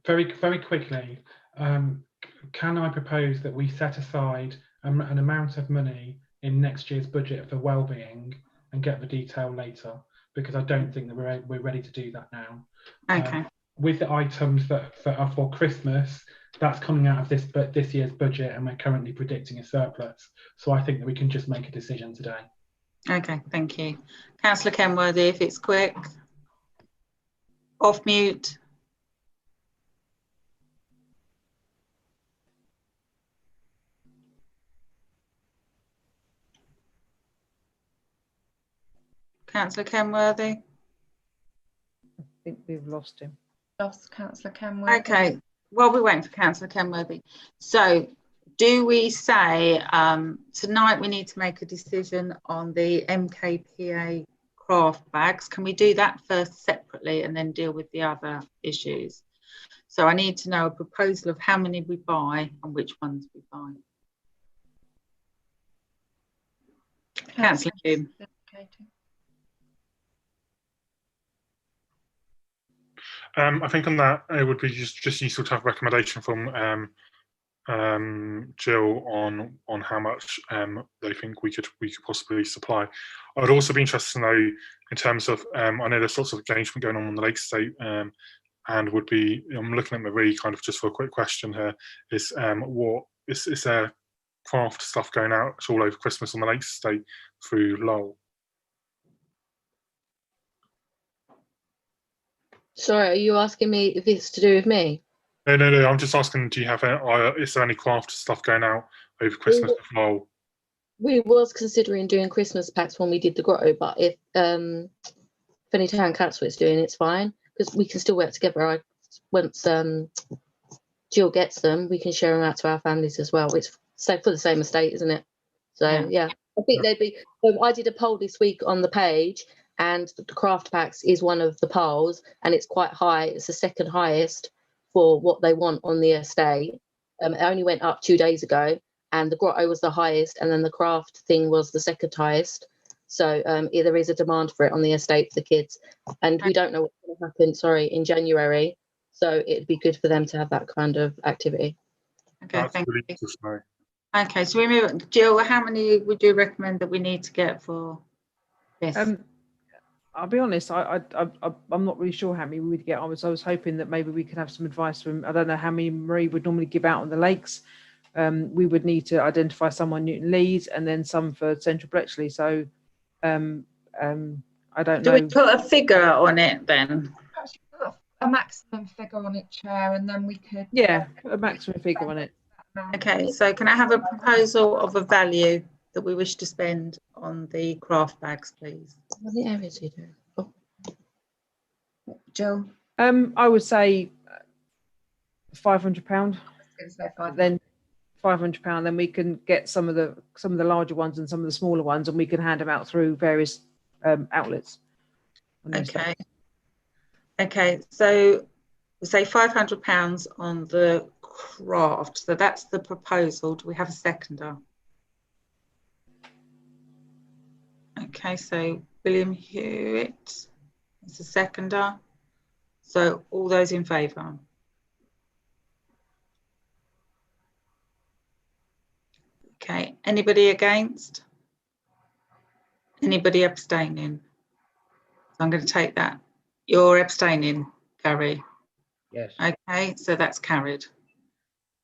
Very quickly, can I propose that we set aside an amount of money in next year's budget for wellbeing and get the detail later? Because I don't think that we're ready to do that now. Okay. With the items that are for Christmas, that's coming out of this year's budget, and we're currently predicting a surplus. So I think that we can just make a decision today. Okay, thank you. Councillor Kenworthy, if it's quick. Off mute. Councillor Kenworthy. I think we've lost him. Lost Councillor Kenworthy. Okay, well, we're waiting for Councillor Kenworthy. So do we say tonight we need to make a decision on the MKPA craft bags? Can we do that first separately and then deal with the other issues? So I need to know a proposal of how many we buy and which ones we buy. Councillor Hume. I think on that it would be just useful to have a recommendation from Jill on how much they think we could possibly supply. I'd also be interested to know in terms of I know there's lots of engagement going on the Lake Estate, and would be I'm looking at Marie kind of just for a quick question here is what is there craft stuff going out all over Christmas on the Lake Estate through Lowell? Sorry, are you asking me if it's to do with me? No. I'm just asking, do you have is there any craft stuff going out over Christmas with Lowell? We was considering doing Christmas packs when we did the grotto, but if any town council is doing it's fine, because we can still work together. Once Jill gets them, we can share them out to our families as well. It's for the same estate, isn't it? So yeah, I think they'd be. I did a poll this week on the page, and the craft packs is one of the polls, and it's quite high. It's the second highest for what they want on the estate. It only went up 2 days ago, and the grotto was the highest, and then the craft thing was the second highest. So there is a demand for it on the estate for the kids, and we don't know what's going to happen. In January. So it'd be good for them to have that kind of activity. Okay, thank you. Okay, so we move. Jill, how many would you recommend that we need to get for this? I'll be honest, I'm not really sure how many we would get. I was hoping that maybe we could have some advice from, I don't know how many Marie would normally give out on the lakes. We would need to identify some on Newton Leeds and then some for Central Bletchley. So I don't know. Do we put a figure on it then? A maximum figure on it, Chair, and then we could... Yeah, put a maximum figure on it. Okay, so can I have a proposal of a value that we wish to spend on the craft bags, please? What the areas you do? Jill? I would say £500. Then £500. Then we can get some of the larger ones and some of the smaller ones, and we can hand them out through various outlets. Okay. Okay, so we say £500 on the craft. So that's the proposal. Do we have a seconder? Okay, so William Hewitt is a seconder. So all those in favour? Okay, anybody against? Anybody abstaining? So I'm going to take that. You're abstaining, Gary? Yes. Okay, so that's carried.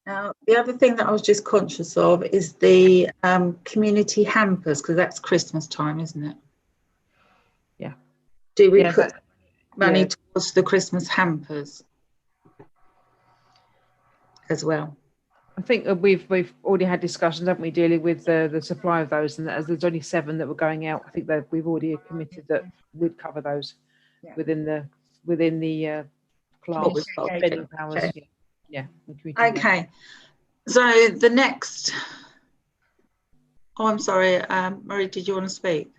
Now, the other thing that I was just conscious of is the community hampers, because that's Christmas time, isn't it? Yeah. Do we Yeah, put money yeah. towards the Christmas hampers as well? I think we've already had discussions, haven't we, dealing with the supply of those, and as there's only 7 that were going out, I think that we've already committed that we'd cover those within the class spending powers. Okay. Yeah. Okay. So the next. Oh, I'm sorry, Marie. Did you want to speak?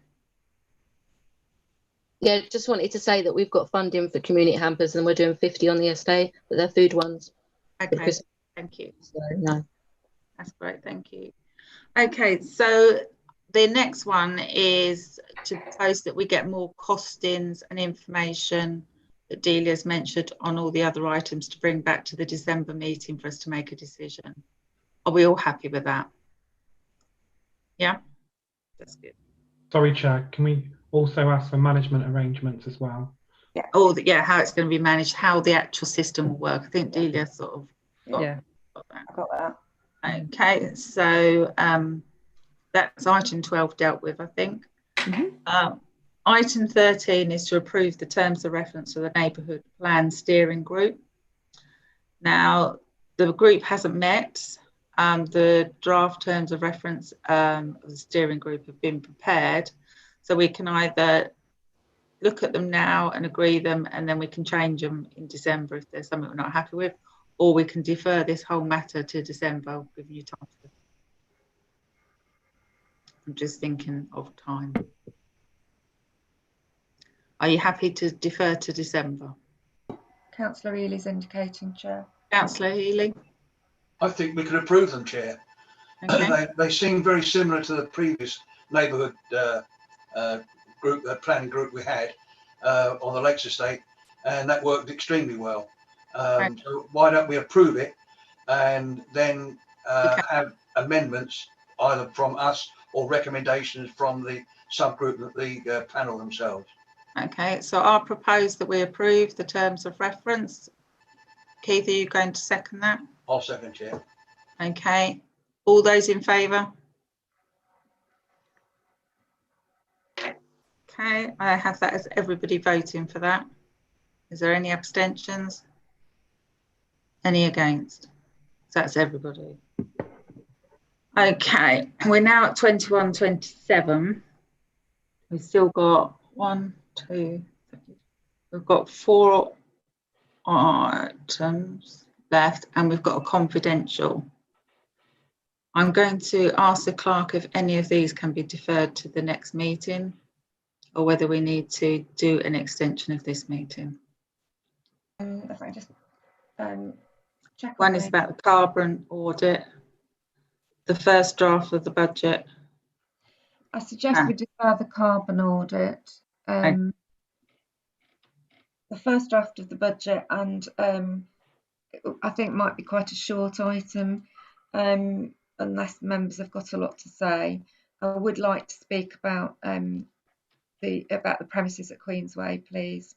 Yeah, just wanted to say that we've got funding for community hampers, and we're doing 50 on the estate, but they're food ones. Okay. Thank you. So, no. That's great, thank you. Okay, so the next one is to propose that we get more costings and information that Delia's mentioned on all the other items to bring back to the December meeting for us to make a decision. Are we all happy with that? Yeah, that's good. Sorry, Chair, can we also ask for management arrangements as well? Yeah, how it's going to be managed, how the actual system will work. I think Delia sort of got that. I got that. Okay, so that's item 12 dealt with, I think. Item 13 is to approve the terms of reference for the neighbourhood plan steering group. Now, the group hasn't met. The draft terms of reference of the steering group have been prepared. So we can either look at them now and agree them, and then we can change them in December if there's something we're not happy with, or we can defer this whole matter to December, giving you time to. I'm just thinking of time. Are you happy to defer to December? Councillor Healy's indicating, Chair. Councillor Healy? I think we could approve them, Chair. Okay. They seem very similar to the previous neighbourhood group, planning group we had on the Lakes Estate, and that worked extremely well. So why don't we approve it and then have amendments either from us or recommendations from the subgroup, the panel themselves. Okay, so I'll propose that we approve the terms of reference. Keith, are you going to second that? I'll second, Chair. Okay, all those in favour? Okay, I have that as everybody voting for that. Is there any abstentions? Any against? So that's everybody. Okay, we're now at 21-27. We've still got 1, 2, 3. We've got 4 items left, and we've got a confidential. I'm going to ask the clerk if any of these can be deferred to the next meeting, or whether we need to do an extension of this meeting. If I just check. One is about the carbon audit, the first draft of the budget. I suggest we defer the carbon audit, the first draft of the budget, and I think might be quite a short item, unless members have got a lot to say. I would like to speak about the premises at Queensway, please.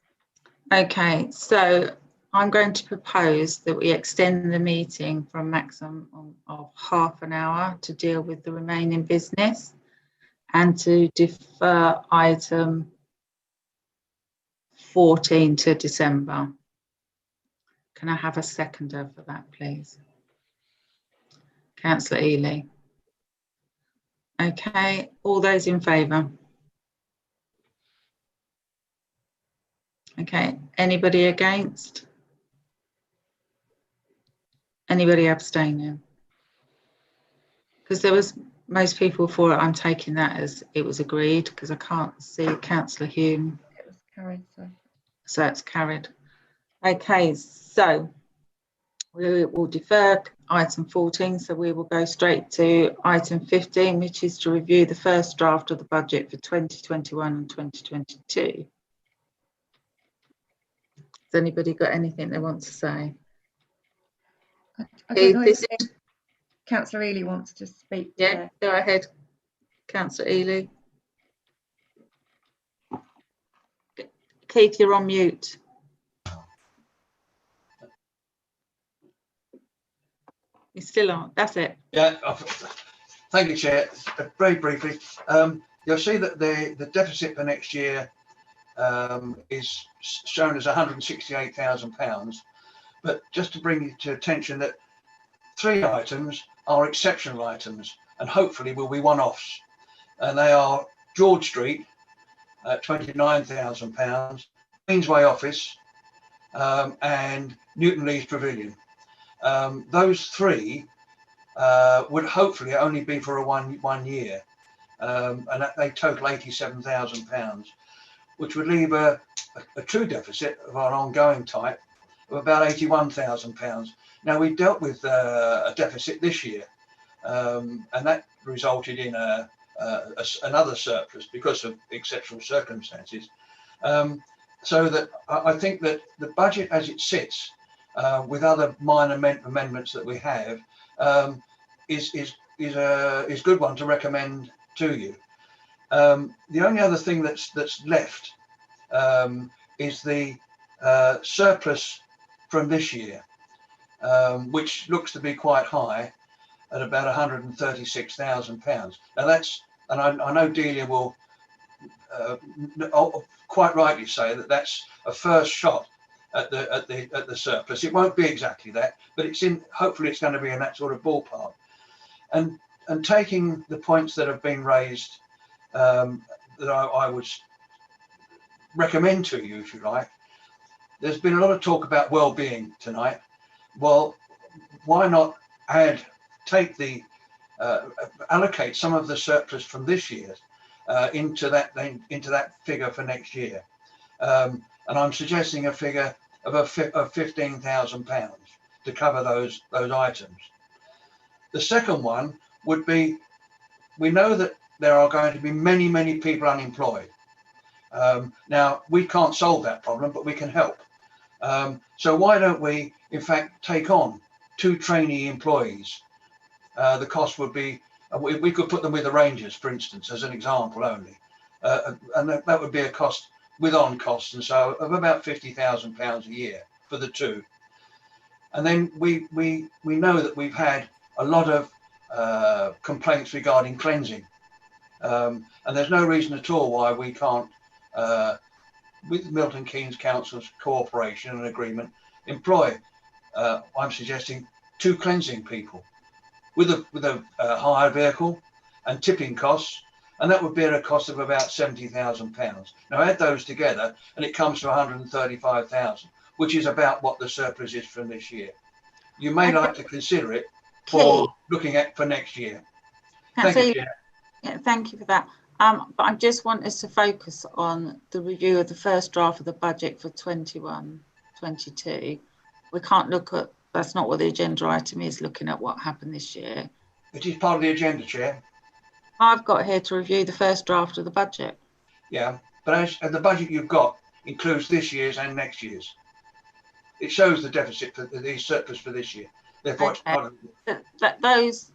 Okay, so I'm going to propose that we extend the meeting for a maximum of half an hour to deal with the remaining business, and to defer item 14 to December. Can I have a seconder for that, please? Councillor Ely. Okay, all those in favour? Okay, anybody against? Anybody abstaining? Because there was most people for it, I'm taking that as it was agreed, because I can't see Councillor Hume. It was carried, so that's carried. Okay, so we will defer item 14, so we will go straight to item 15, which is to review the first draft of the budget for 2021 and 2022. Has anybody got anything they want to say? I don't know if Councillor Ely wants to speak. Yeah, go ahead, Councillor Ely. Keith, you're on mute. You're still on. That's it. Yeah. Thank you, Chair. Very briefly, you'll see that the deficit for next year is shown as £168,000. But just to bring you to attention that 3 items are exceptional items and hopefully will be one-offs. And they are George Street at £29,000, Queensway Office, and Newton Leys Pavilion. Those 3 would hopefully only be for a one year, and that they total £87,000, which would leave a true deficit of our ongoing type of about £81,000. Now, we dealt with a deficit this year, and that resulted in another surplus because of exceptional circumstances. So that I think that the budget as it sits, with other minor amendments that we have, is a good one to recommend to you. The only other thing that's left is the surplus from this year, which looks to be quite high at about £136,000. Now that's, and I know Delia will quite rightly say that that's a first shot at the surplus. It won't be exactly that, but it's in. Hopefully, it's going to be in that sort of ballpark. And taking the points that have been raised, that I would recommend to you, if you like. There's been a lot of talk about well-being tonight. Well, why not allocate some of the surplus from this year into that figure for next year, and I'm suggesting a figure of £15,000 to cover those items. The second one would be, we know that there are going to be many people unemployed. Now, we can't solve that problem, but we can help. So why don't we, in fact, take on 2 trainee employees? The cost would be, we could put them with the Rangers, for instance, as an example only. And that would be a cost with on costs, and so of about £50,000 a year for the 2. And then we know that we've had a lot of complaints regarding cleansing, and there's no reason at all why we can't, with Milton Keynes Council's cooperation and agreement, employ, I'm suggesting, 2 cleansing people with a hire vehicle and tipping costs, and that would be at a cost of about £70,000. Now add those together and it comes to 135,000, which is about what the surplus is from this year. You may like to consider it for looking at for next year. Thank you, Chair. Yeah, thank you for that. But I just want us to focus on the review of the first draft of the budget for 21-22. We can't look at, that's not what the agenda item is, looking at what happened this year. It is part of the agenda, Chair. I've got here to review the first draft of the budget. Yeah, but as the budget you've got includes this year's and next year's. It shows the deficit for the surplus for this year. Therefore, it's part of those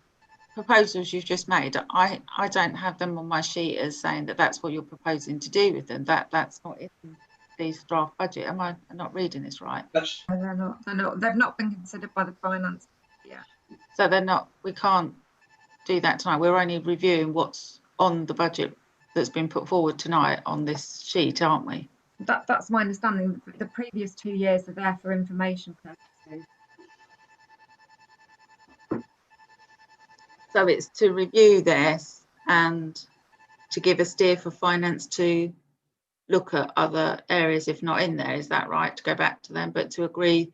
proposals you've just made, I don't have them on my sheet as saying that that's what you're proposing to do with them. That's not in this draft budget. Am I not reading this right? That's, they're not. They've not been considered by the finance. Yeah. So they're not. We can't do that tonight. We're only reviewing what's on the budget that's been put forward tonight on this sheet, aren't we? That's my understanding. The previous 2 years are there for information purposes. So it's to review this and to give a steer for finance to look at other areas if not in there. Is that right? To go back to them, but to agree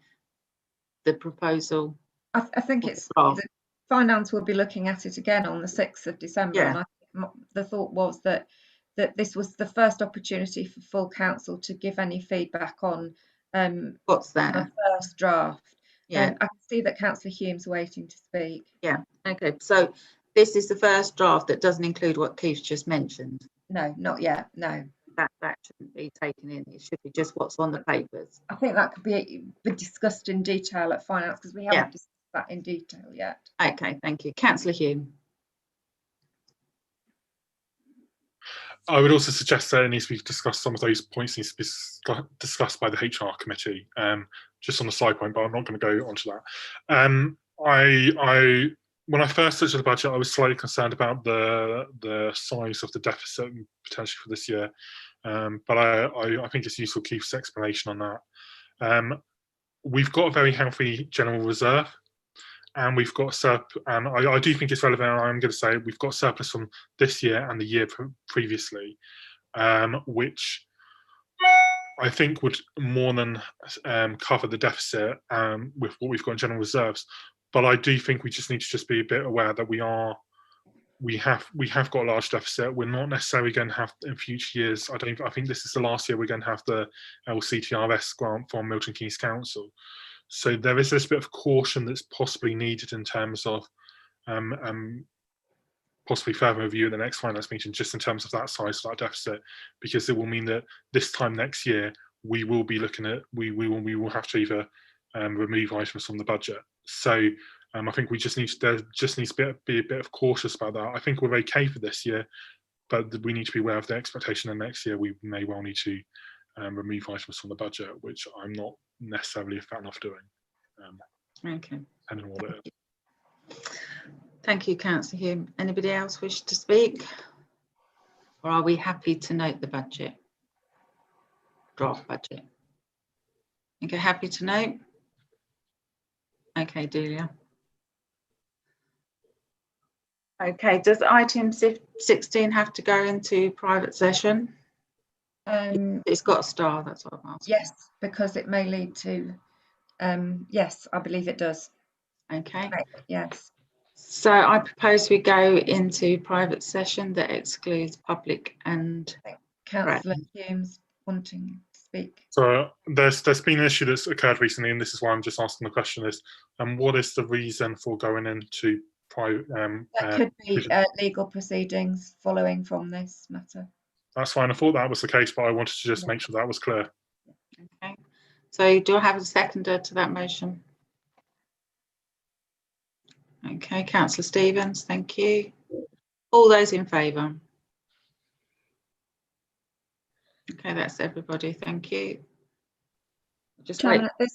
the proposal. I think it's the finance will be looking at it again on the 6th of December. Yeah. And I think the thought was that this was the first opportunity for full council to give any feedback on what's there, the first draft. Yeah, I can see that Councillor Hume's waiting to speak. Yeah, okay. So this is the first draft that doesn't include what Keith just mentioned. No, not yet. No, that shouldn't be taken in. It should be just what's on the papers. I think that could be discussed in detail at finance because we haven't discussed that in detail yet. Okay, thank you. Councillor Hume. I would also suggest that it needs to be discussed. Some of those points need to be discussed by the HR committee. Just on a side point, but I'm not going to go onto that. When I first looked at the budget, I was slightly concerned about the size of the deficit potentially for this year. But I think it's useful Keith's explanation on that. We've got a very healthy general reserve, and we've got and I do think it's relevant. I'm going to say we've got surplus from this year and the year previously, which I think would more than cover the deficit with what we've got in general reserves. But I do think we just need to be a bit aware that we have got a large deficit. We're not necessarily going to have in future years. I think this is the last year we're going to have the LCTRS grant from Milton Keynes Council. So there is this bit of caution that's possibly needed in terms of possibly further review in the next finance meeting, just in terms of that size of that deficit, because it will mean that this time next year we will be looking at we will have to either remove items from the budget. So I think there just needs to be a bit of cautious about that. I think we're okay for this year, but we need to be aware of the expectation that next year we may well need to remove items from the budget, which I'm not necessarily a fan of doing. Okay. Depending on what it is. Thank you, Councillor Hume. Anybody else wish to speak? Or are we happy to note the budget? Draft budget. Okay, happy to note? Okay, Delia. Okay, does item 16 have to go into private session? It's got a star, that's what I'm asking. Yes, because it may lead to, yes, I believe it does. Okay. Yes. So I propose we go into private session that excludes public and Councillor Hume's wanting to speak. So there's been an issue that's occurred recently, and this is why I'm just asking the question: is what is the reason for going into private? That could be legal proceedings following from this matter. That's fine. I thought that was the case, but I wanted to just make sure that was clear. Okay. So do I have a seconder to that motion? Okay, Councillor Stevens, thank you. All those in favour? Okay, that's everybody. Thank you. Just Chairman, at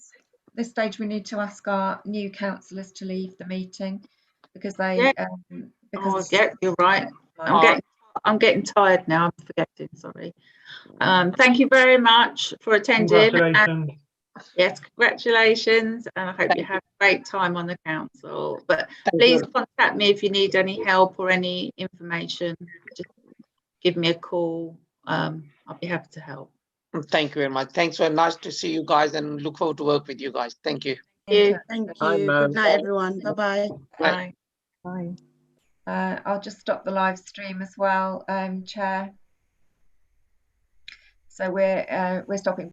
this stage, we need to ask our new councillors to leave the meeting because they. You're right. I'm getting tired now. I'm forgetting. Sorry. Thank you very much for attending. Congratulations. Yes, congratulations, and I hope you have a great time on the council. But please contact me if you need any help or any information. Just give me a call. I'll be happy to help. Thank you very much. Thanks. Very nice to see you guys, and look forward to work with you guys. Thank you. Thank you. Good night, everyone. Bye-bye. Bye. Bye. I'll just stop the live stream as well, Chair. So we're stopping.